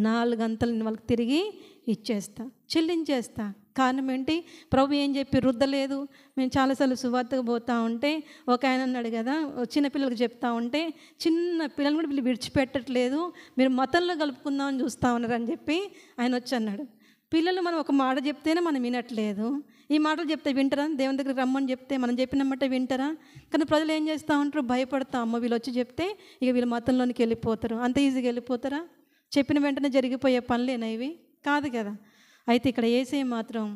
4 గంటలు వాళ్ళకి తిరిగి చెల్లించేస్తా. కారణం ఏంటి? ప్రభు ఏం చెప్పి రుద్దలేదు. మేము చాలాసార్లు సువార్తకు పోతూ ఉంటే ఒక ఆయన అన్నాడు కదా, చిన్నపిల్లలకు చెప్తా ఉంటే చిన్న పిల్లలు కూడా వీళ్ళు విడిచిపెట్టట్లేదు, మీరు మతంలో కలుపుకుందామని చూస్తూ ఉన్నారని చెప్పి ఆయన వచ్చి అన్నాడు. పిల్లలు మనం ఒక మాట చెప్తేనే మనం వినట్లేదు, ఈ మాటలు చెప్తే వింటారా? దేవుని దగ్గరికి రమ్మని చెప్తే మనం చెప్పినమ్మటే వింటారా? కానీ ప్రజలు ఏం చేస్తూ ఉంటారు, భయపడతా, అమ్మ వీళ్ళు వచ్చి చెప్తే ఇక వీళ్ళు మతంలోనికి వెళ్ళిపోతారు. అంత ఈజీగా వెళ్ళిపోతారా? చెప్పిన వెంటనే జరిగిపోయే పనులేనా ఇవి? కాదు కదా. అయితే ఇక్కడ యేసయ్య మాత్రం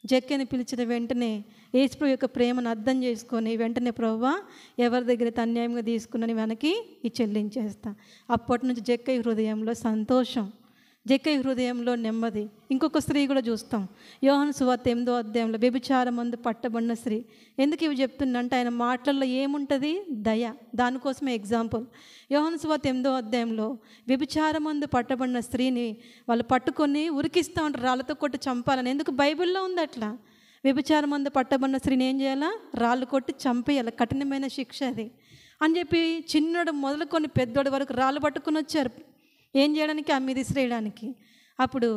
జక్కయ్యని పిలిచిన వెంటనే యేసుప్రభు యొక్క ప్రేమను అర్థం చేసుకొని వెంటనే ప్రభువా ఎవరి దగ్గర అన్యాయంగా తీసుకున్నని వెనక్కి చెల్లించేస్తా. అప్పటి నుంచి జక్కయ్య హృదయంలో సంతోషం, జక్కయ్య హృదయంలో నెమ్మది. ఇంకొక స్త్రీ కూడా చూస్తాం, యోహాను సువార్త 8వ అధ్యాయంలో వ్యభిచారమందు పట్టబడిన స్త్రీ. ఎందుకు ఇవి చెప్తుందంటే ఆయన మాటల్లో ఏముంటుంది? దయ. దానికోసమే ఎగ్జాంపుల్. యోహాను సువార్త 8వ అధ్యాయంలో వ్యభిచారమందు పట్టబడిన స్త్రీని వాళ్ళు పట్టుకొని ఉరికిస్తూ ఉంటారు, రాళ్ళతో కొట్టి చంపాలని. ఎందుకు? బైబిల్లో ఉంది అట్లా. వ్యభిచారమందు పట్టబడిన స్త్రీని ఏం చేయాలా? రాళ్ళు కొట్టి చంపేయాలి, కఠినమైన శిక్ష అది అని చెప్పి చిన్నోడు మొదలుకొని పెద్దోడి వరకు రాళ్ళు పట్టుకొని వచ్చారు. ఏం చేయడానికి? ఆమె విసిరేయడానికి. అప్పుడు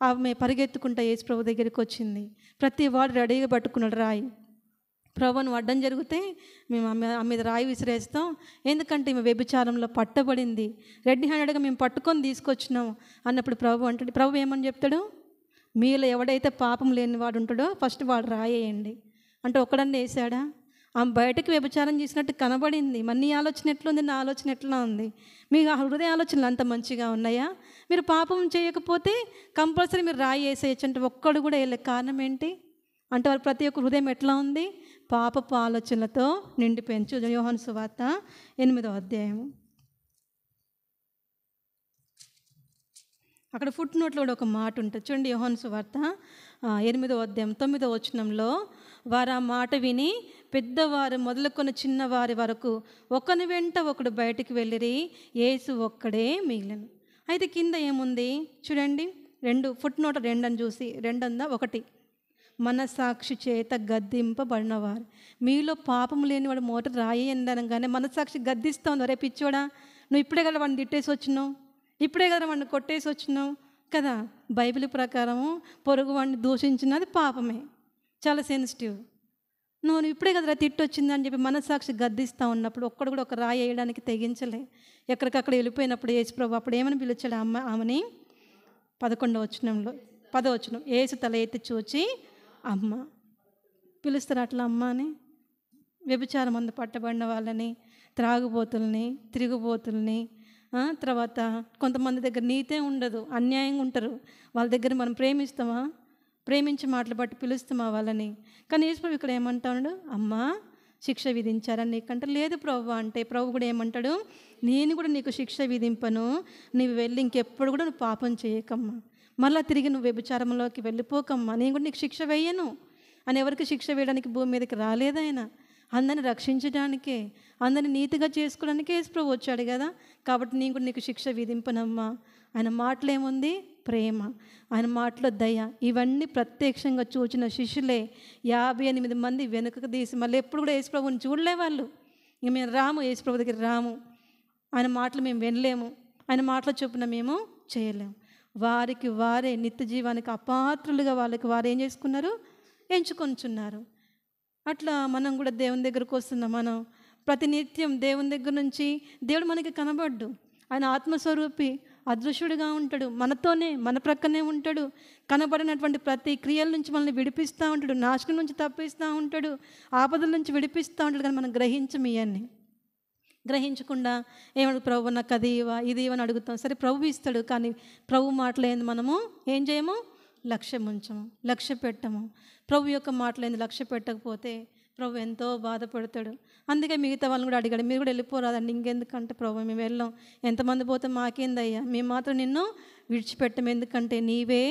ఆమె పరిగెత్తుకుంటా యేసుప్రభు దగ్గరికి వచ్చింది. ప్రతి వాడు రెడీగా పట్టుకున్నాడు రాయి. ప్రభు నువ్వు అడ్డం జరిగితే మేము ఆమె మీద రాయి విసిరేస్తాం, ఎందుకంటే ఈమె వ్యభిచారంలో పట్టబడింది, రెడ్ హ్యాండెడ్గా మేము పట్టుకొని తీసుకొచ్చినాం అన్నప్పుడు ప్రభు ఏమని చెప్తాడు? మీలో ఎవడైతే పాపం లేని వాడు ఉంటాడో ఫస్ట్ వాడు రాయేయండి అంటే ఒక్కడన్నా వేసాడా? ఆమె బయటకు వ్యభిచారం చేసినట్టు కనబడింది. మరి నీ ఆలోచన ఎట్లుంది, నా ఆలోచన ఎట్లా ఉంది? మీకు ఆ హృదయ ఆలోచనలు అంత మంచిగా ఉన్నాయా? మీరు పాపం చేయకపోతే కంపల్సరీ మీరు రాయి వేసేయచ్చు అంటే ఒక్కడు కూడా వేయలే. కారణం ఏంటి? అంటే వారి ప్రతి ఒక్క హృదయం ఎట్లా ఉంది? పాపపు ఆలోచనలతో నిండిపోయింది. యోహాను సువార్త 8వ అధ్యాయము. అక్కడ ఫుట్ నోట్లో కూడా ఒక మాట ఉంటుంది చూడండి. యోహాను సువార్త 8వ అధ్యాయం 9వ వచనంలో, వారు ఆ మాట విని పెద్దవారు మొదలుకొని చిన్నవారి వరకు ఒకని వెంట ఒకడు బయటికి వెళ్ళిరి, యేసు ఒక్కడే మిగిలిన. అయితే కింద ఏముంది చూడండి, 2 ఫుట్ నోట్ 2 అని చూసి 1 మనసాక్షి చేత గద్దింపబడినవారు. మీలో పాపం లేని వాడు మోట రాయి అనగానే మనసాక్షి గద్దిస్తూ ఉంది. రేపు పిచ్చోడా, నువ్వు ఇప్పుడే కదా వాడిని తిట్టేసి వచ్చినావు, ఇప్పుడే కదా వాడిని కొట్టేసి వచ్చినావు కదా. బైబిల్ ప్రకారము పొరుగు వాడిని దూషించినది పాపమే, చాలా సెన్సిటివ్. నువ్వు ఇప్పుడే కదా తిట్టు వచ్చింది అని చెప్పి మనసాక్షి గద్దిస్తూ ఉన్నప్పుడు ఒక్కడు కూడా ఒక రాయి వేయడానికి తెగించలే. ఎక్కడికక్కడ వెళ్ళిపోయినప్పుడు యేసుప్రభు అప్పుడు ఏమని పిలిచాడు ఆమెని? 11వ వచనం, యేసు తల ఎత్తి చూచి అమ్మ. పిలుస్తారు అట్లా అమ్మ అని? వ్యభిచారం అందు పట్టబడిన వాళ్ళని, త్రాగుబోతుల్ని, తిరుగుబోతుల్ని, తర్వాత కొంతమంది దగ్గర నీతే ఉండదు, అన్యాయంగా ఉంటారు, వాళ్ళ దగ్గర మనం ప్రేమిస్తామా? ప్రేమించి మాటలు బట్టి పిలుస్తామా వాళ్ళని? కానీ యేసుప్రభు ఇక్కడ ఏమంటాడు? అమ్మా శిక్ష విధించారని నీకంటే. లేదు ప్రభు అంటే ప్రభు కూడా ఏమంటాడు? నేను కూడా నీకు శిక్ష విధింపను, నీవు వెళ్ళి ఇంకెప్పుడు కూడా నువ్వు పాపం చేయకమ్మా, మళ్ళీ తిరిగి నువ్వు వ్యభిచారంలోకి వెళ్ళిపోకమ్మా, నేను కూడా నీకు శిక్ష వేయను అని. ఎవరికి శిక్ష వేయడానికి భూమి మీదకి రాలేదైనా, అందరిని రక్షించడానికే, అందరిని నీతిగా చేసుకోవడానికే యేసుప్రభు వచ్చాడు కదా. కాబట్టి నేను కూడా నీకు శిక్ష విధింపనమ్మా. ఆయన మాటలు ఏముంది? ప్రేమ, ఆయన మాటలో దయ. ఇవన్నీ ప్రత్యక్షంగా చూచిన శిష్యులే 58 మంది వెనుకకు తీసి మళ్ళీ ఎప్పుడు కూడా యేసుప్రభుని చూడలే వాళ్ళు. ఇంక మేము రాము, యేసుప్రభు దగ్గర రాము, ఆయన మాటలు మేము వినలేము, ఆయన మాటలు చొప్పున మేము చేయలేము. వారికి వారే నిత్య జీవానికి అపాత్రులుగా వాళ్ళకి వారు ఏం చేసుకున్నారు? ఎంచుకొంచున్నారు. అట్లా మనం కూడా దేవుని దగ్గరకు వస్తున్నాం. మనం ప్రతినిత్యం దేవుని దగ్గర నుంచి దేవుడు మనకి కనబడ్డు. ఆయన ఆత్మస్వరూపి, అదృశ్యుడిగా ఉంటాడు, మనతోనే మన ప్రక్కనే ఉంటాడు. కనబడినటువంటి ప్రతి క్రియల నుంచి మనల్ని విడిపిస్తూ ఉంటాడు, నాశనం నుంచి తప్పిస్తూ ఉంటాడు, ఆపదల నుంచి విడిపిస్తూ ఉంటాడు. కానీ మనం గ్రహించమియన్ని గ్రహించకుండా ఏమడు ప్రభు నాకు అది ఇవా ఇది ఇవని అడుగుతాం. సరే ప్రభు ఇస్తాడు, కానీ ప్రభు మాటలేంది మనము ఏం చేయము? లక్ష్యం ఉంచము, లక్ష్య పెట్టము. ప్రభు యొక్క మాటలేంది లక్ష్య పెట్టకపోతే ప్రభు ఎంతో బాధపడతాడు. అందుకే మిగతా వాళ్ళని కూడా అడిగాడు, మీరు కూడా వెళ్ళిపోరాదండి. ఇంకెందుకంటే ప్రభు మేము వెళ్ళాం, ఎంతమంది పోతే మాకేందయ్యా, మేము మాత్రం నిన్ను విడిచిపెట్టం, ఎందుకంటే నీవే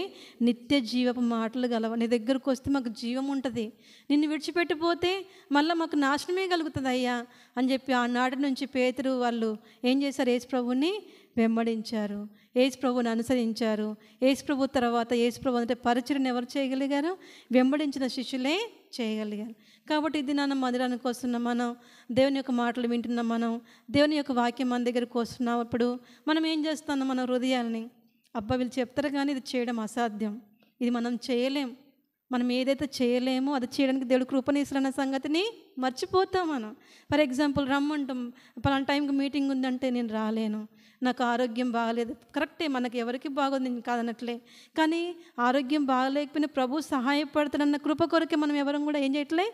నిత్య జీవపు మాటలు గలవ, నీ దగ్గరకు వస్తే మాకు జీవం ఉంటుంది, నిన్ను విడిచిపెట్టిపోతే మళ్ళీ మాకు నాశనమే కలుగుతుంది అయ్యా అని చెప్పి ఆనాటి నుంచి పేతురు వాళ్ళు ఏం చేశారు? యేసు ప్రభుని వెంబడించారు, యేసు ప్రభుని అనుసరించారు. యేసు ప్రభు తర్వాత యేసు ప్రభు అంటే పరిచర్యను ఎవరు చేయగలిగారు? వెంబడించిన శిష్యులే చేయగలిగారు. కాబట్టి ఇది నాన్న మందిరానికి వస్తున్నాం, మనం దేవుని యొక్క మాటలు వింటున్నాం, మనం దేవుని యొక్క వాక్యం మన దగ్గరకు వస్తున్నప్పుడు మనం ఏం చేస్తున్నాం? మన హృదయాల్ని అబ్బా వీళ్ళు చెప్తారు కానీ ఇది చేయడం అసాధ్యం, ఇది మనం చేయలేం, మనం ఏదైతే చేయలేమో అది చేయడానికి దేవుడు కృపణిస్తున్న సంగతిని మర్చిపోతాం. మనం ఫర్ ఎగ్జాంపుల్ రమ్మంటాం, పలానా టైంకి మీటింగ్ ఉందంటే నేను రాలేను, నాకు ఆరోగ్యం బాగలేదు. కరెక్టే, మనకి ఎవరికి బాగోదు నేను కాదనట్లే, కానీ ఆరోగ్యం బాగలేకపోయినా ప్రభు సహాయపడుతున్న కృప కొరకే మనం ఎవరం కూడా ఏం చేయట్లే?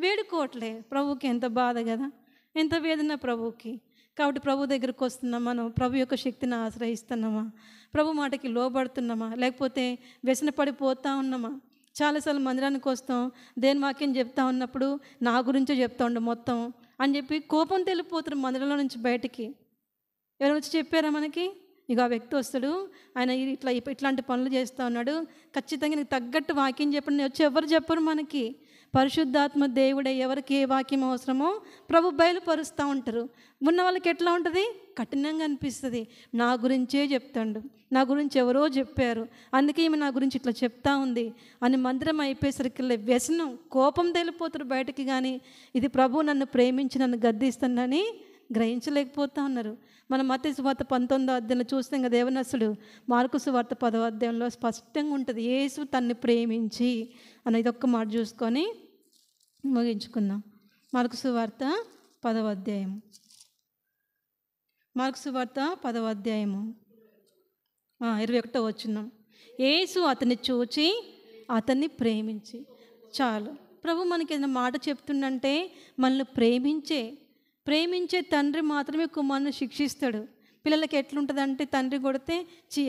వేడుకోవట్లే. ప్రభుకి ఎంత బాధ కదా, ఎంత వేదన ప్రభుకి. కాబట్టి ప్రభు దగ్గరకు వస్తున్నాం, మనం ప్రభు యొక్క శక్తిని ఆశ్రయిస్తున్నామా? ప్రభు మాటకి లోబడుతున్నామా? లేకపోతే వ్యసనపడిపోతూ ఉన్నామా? చాలాసార్లు మందిరానికి వస్తాం, దేని వాక్యం చెప్తా ఉన్నప్పుడు నా గురించే చెప్తా ఉండు మొత్తం అని చెప్పి కోపం తెలిపోతారు మందిరంలో నుంచి బయటికి. ఎవరు వచ్చి చెప్పారా మనకి? ఇక ఆ వ్యక్తి వస్తాడు, ఆయన ఇట్లాంటి పనులు చేస్తూ ఉన్నాడు, ఖచ్చితంగా నీకు తగ్గట్టు వాక్యం చెప్పండి వచ్చి ఎవరు చెప్పరు మనకి. పరిశుద్ధాత్మ దేవుడే ఎవరికి ఏ వాక్యం అవసరమో ప్రభు బయలుపరుస్తూ ఉంటారు. ఉన్న వాళ్ళకి ఎట్లా ఉంటుంది? కఠినంగా అనిపిస్తుంది. నా గురించే చెప్తాడు, నా గురించి ఎవరో చెప్పారు, అందుకే ఈమె నా గురించి ఇట్లా చెప్తా ఉంది అని మందిరం అయిపోయేసరికి వ్యసనం, కోపం తెలిపోతారు బయటికి. కానీ ఇది ప్రభు నన్ను ప్రేమించి నన్ను గద్దిస్తుందని గ్రహించలేకపోతూ ఉన్నారు. మనం మత్తయి సువార్త 19వ అధ్యాయంలో చూస్తే ఇంకా దేవనసుడు మార్కు సువార్త 10వ అధ్యాయంలో స్పష్టంగా ఉంటుంది, యేసు తన్ని ప్రేమించి అని. ఇదొక్క మాట చూసుకొని ముగించుకుందాం. మార్కు సువార్త 10వ అధ్యాయం, మార్కు సువార్త 10వ అధ్యాయము 21వ వచనం. యేసు అతన్ని చూచి అతన్ని ప్రేమించి. చాలు, ప్రభు మనకి ఏదైనా మాట చెప్తుండంటే మనల్ని ప్రేమించే తండ్రి మాత్రమే కుమారుని శిక్షిస్తాడు. పిల్లలకి ఎట్లుంటుందంటే తండ్రి కొడితే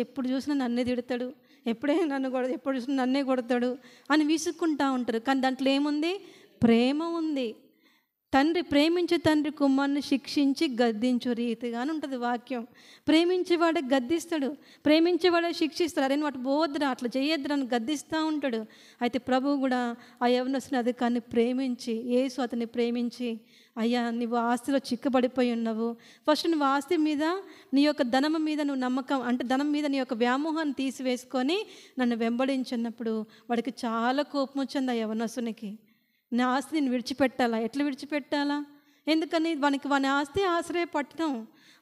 ఎప్పుడు చూసినా నన్నే తిడతాడు, ఎప్పుడైనా నన్ను ఎప్పుడు చూసినా నన్నే కొడతాడు అని విసుక్కుంటూ ఉంటారు. కానీ దాంట్లో ఏముంది? ప్రేమ ఉంది. తండ్రి ప్రేమించే తండ్రి కుమారుని శిక్షించి గద్దించు రీతిగా అని ఉంటుంది వాక్యం. ప్రేమించేవాడే గద్దిస్తాడు, ప్రేమించేవాడే శిక్షిస్తాడు. అరే వాటి బోద్దురా, అట్లా చేయొద్దురా అని గద్దిస్తూ ఉంటాడు. అయితే ప్రభువు కూడా ఆ యవనస్తుని అధికారిని ప్రేమించి, యేసు అతన్ని ప్రేమించి, అయ్యా నువ్వు ఆస్తిలో చిక్కబడిపోయి ఉన్నావు, ఫస్ట్ నువ్వు ఆస్తి మీద నీ యొక్క ధనం మీద నువ్వు నమ్మకం, అంటే ధనం మీద నీ యొక్క వ్యామోహాన్ని తీసివేసుకొని నన్ను వెంబడించినప్పుడు వాడికి చాలా కోపం వచ్చింది ఆ యవనస్తునికి. నా ఆస్తి నేను విడిచిపెట్టాలా? ఎట్లా విడిచిపెట్టాలా? ఎందుకని వాని ఆస్తి ఆశ్రయ పట్టణం,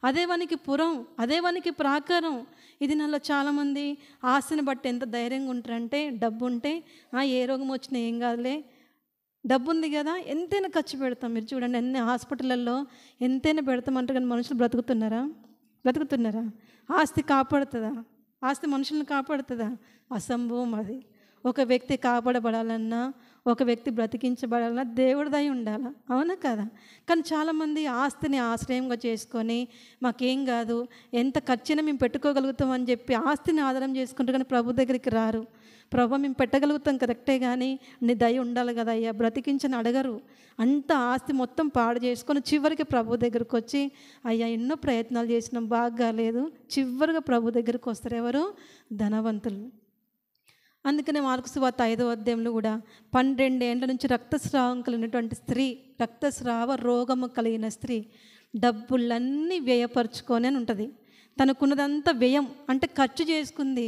అదే వానికి పురం, అదే వానికి ప్రాకారం. ఇది నాలో చాలామంది ఆస్తిని బట్టి ఎంత ధైర్యంగా ఉంటారంటే, డబ్బు ఉంటే ఏ రోగం వచ్చినా ఏం కాదులే, డబ్బు ఉంది కదా ఎంతైనా ఖర్చు పెడతాం. మీరు చూడండి అన్ని హాస్పిటళ్ళల్లో ఎంతైనా పెడతామంటారు, కానీ మనుషులు బ్రతుకుతున్నారా? ఆస్తి కాపాడుతుందా? ఆస్తి మనుషులను కాపాడుతుందా? అసంభవం అది. ఒక వ్యక్తి కాపాడబడాలన్నా, ఒక వ్యక్తి బ్రతికించబడాలన్నా దేవుడి దయ ఉండాలి, అవునా కదా? కానీ చాలామంది ఆస్తిని ఆశ్రయంగా చేసుకొని మాకేం కాదు, ఎంత ఖర్చైనా మేము పెట్టుకోగలుగుతాం అని చెప్పి ఆస్తిని ఆధారం చేసుకుంటారు, కానీ ప్రభు దగ్గరికి రారు. ప్రభు మేము పెట్టగలుగుతాం కరెక్టే, కానీ నీ దయ ఉండాలి కదా అయ్యా, బ్రతికించని అడగరు. అంత ఆస్తి మొత్తం పాడు చేసుకొని చివరికి ప్రభు దగ్గరికి వచ్చి, అయ్యా ఎన్నో ప్రయత్నాలు చేసినాం బాగా కాలేదు, చివరిగా ప్రభు దగ్గరికి వస్తారు ఎవరు? ధనవంతులు. అందుకనే మార్కు సువార్త 5వ అధ్యాయంలో కూడా 12 ఏండ్ల నుంచి రక్తస్రావం కలిగినటువంటి స్త్రీ, రక్తస్రావ రోగము కలిగిన స్త్రీ డబ్బులన్నీ వ్యయపరుచుకొని అని ఉంటుంది. తనకున్నదంతా వ్యయం అంటే ఖర్చు చేసుకుంది,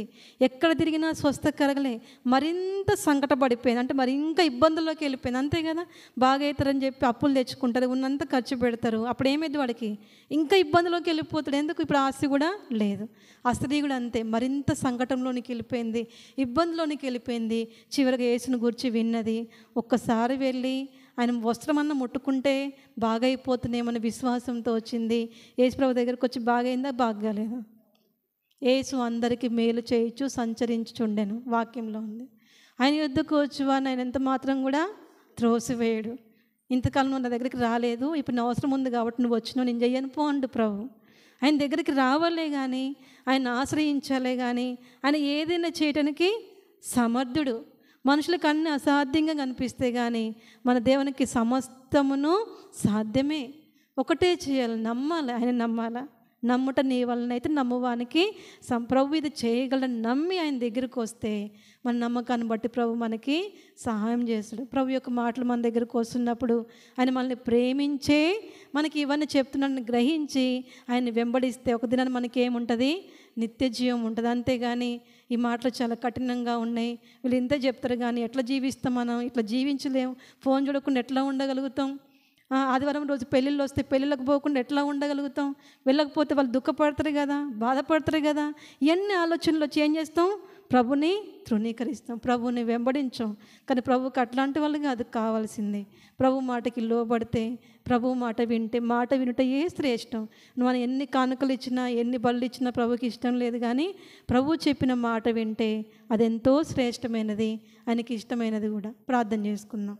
ఎక్కడ తిరిగినా స్వస్థ కరగలే, మరింత సంకటపడిపోయింది, అంటే మరి ఇంకా ఇబ్బందుల్లోకి వెళ్ళిపోయింది. అంతే కదా, బాగా అవుతారని చెప్పి అప్పులు తెచ్చుకుంటారు, ఉన్నంత ఖర్చు పెడతారు. అప్పుడు ఏమైంది వాడికి? ఇంకా ఇబ్బందులోకి వెళ్ళిపోతాడు. ఎందుకు? ఇప్పుడు ఆస్తి కూడా లేదు. ఆ స్త్రీ కూడా అంతే, మరింత సంకటంలోనికి వెళ్ళిపోయింది, ఇబ్బందిలోనికి వెళ్ళిపోయింది. చివరిగా యేసుని గురించి విన్నది. ఒక్కసారి వెళ్ళి ఆయన వస్త్రమన్న ముట్టుకుంటే బాగైపోతున్నామన్న విశ్వాసంతో వచ్చింది. యేసుప్రభు దగ్గరికి వచ్చి బాగైందా? బాగాలేదా? యేసు అందరికీ మేలు చేయించు సంచరించుచుండెను వాక్యంలో ఉంది. ఆయన యుద్ధకు వచ్చువాన్ని ఆయన ఎంత మాత్రం కూడా త్రోసివేయడు. ఇంతకాలం నువ్వు నా దగ్గరికి రాలేదు, ఇప్పుడు నా అవసరం ఉంది కాబట్టి నువ్వు వచ్చినావు, నేను చెయ్యను పో అండు ప్రభు. ఆయన దగ్గరికి రావాలే కానీ, ఆయన ఆశ్రయించాలే కానీ, ఆయన ఏదైనా చేయటానికి సమర్థుడు. మనుషులకు అన్నీ అసాధ్యంగా కనిపిస్తే కానీ మన దేవునికి సమస్తమును సాధ్యమే. ఒకటే చేయాలి, నమ్మాలి, ఆయన నమ్మాలా. నమ్ముట నీ వలనైతే నమ్మువానికి ప్రభు ఇది చేయగలని నమ్మి ఆయన దగ్గరికి వస్తే మన నమ్మకాన్ని బట్టి ప్రభు మనకి సహాయం చేస్తాడు. ప్రభు యొక్క మాటలు మన దగ్గరకు వస్తున్నప్పుడు ఆయన మనల్ని ప్రేమించే మనకి ఇవన్నీ చెప్తున్నాడని గ్రహించి ఆయన్ని వెంబడిస్తే ఒక దినాన్ని మనకి ఏముంటుంది? నిత్య జీవం ఉంటుంది. అంతేగాని ఈ మాటలు చాలా కఠినంగా ఉన్నాయి, వీళ్ళు ఇంతే చెప్తారు కానీ ఎట్లా జీవిస్తాం, మనం ఇట్లా జీవించలేము, ఫోన్ చూడకుండా ఎట్లా ఉండగలుగుతాం, ఆదివారం రోజు పెళ్ళిళ్ళు వస్తే పెళ్ళిళ్ళకి పోకుండా ఎట్లా ఉండగలుగుతాం, వెళ్ళకపోతే వాళ్ళు దుఃఖపడతారు కదా, బాధపడతారు కదా, ఇవన్నీ ఆలోచనలు వచ్చి ఏం చేస్తాం? ప్రభుని తృణీకరిస్తాం, ప్రభుని వెంబడించాం. కానీ ప్రభుకి అట్లాంటి వాళ్ళు కాదు కావాల్సింది. ప్రభు మాటకి లోబడితే, ప్రభు మాట వింటే, మాట వినుట ఏ శ్రేష్టం. మనం ఎన్ని కానుకలు ఇచ్చినా, ఎన్ని బళ్ళు ఇచ్చినా ప్రభుకి ఇష్టం లేదు, కానీ ప్రభు చెప్పిన మాట వింటే అదెంతో శ్రేష్టమైనది, ఆయనకి ఇష్టమైనది కూడా. ప్రార్థన చేసుకుందాం.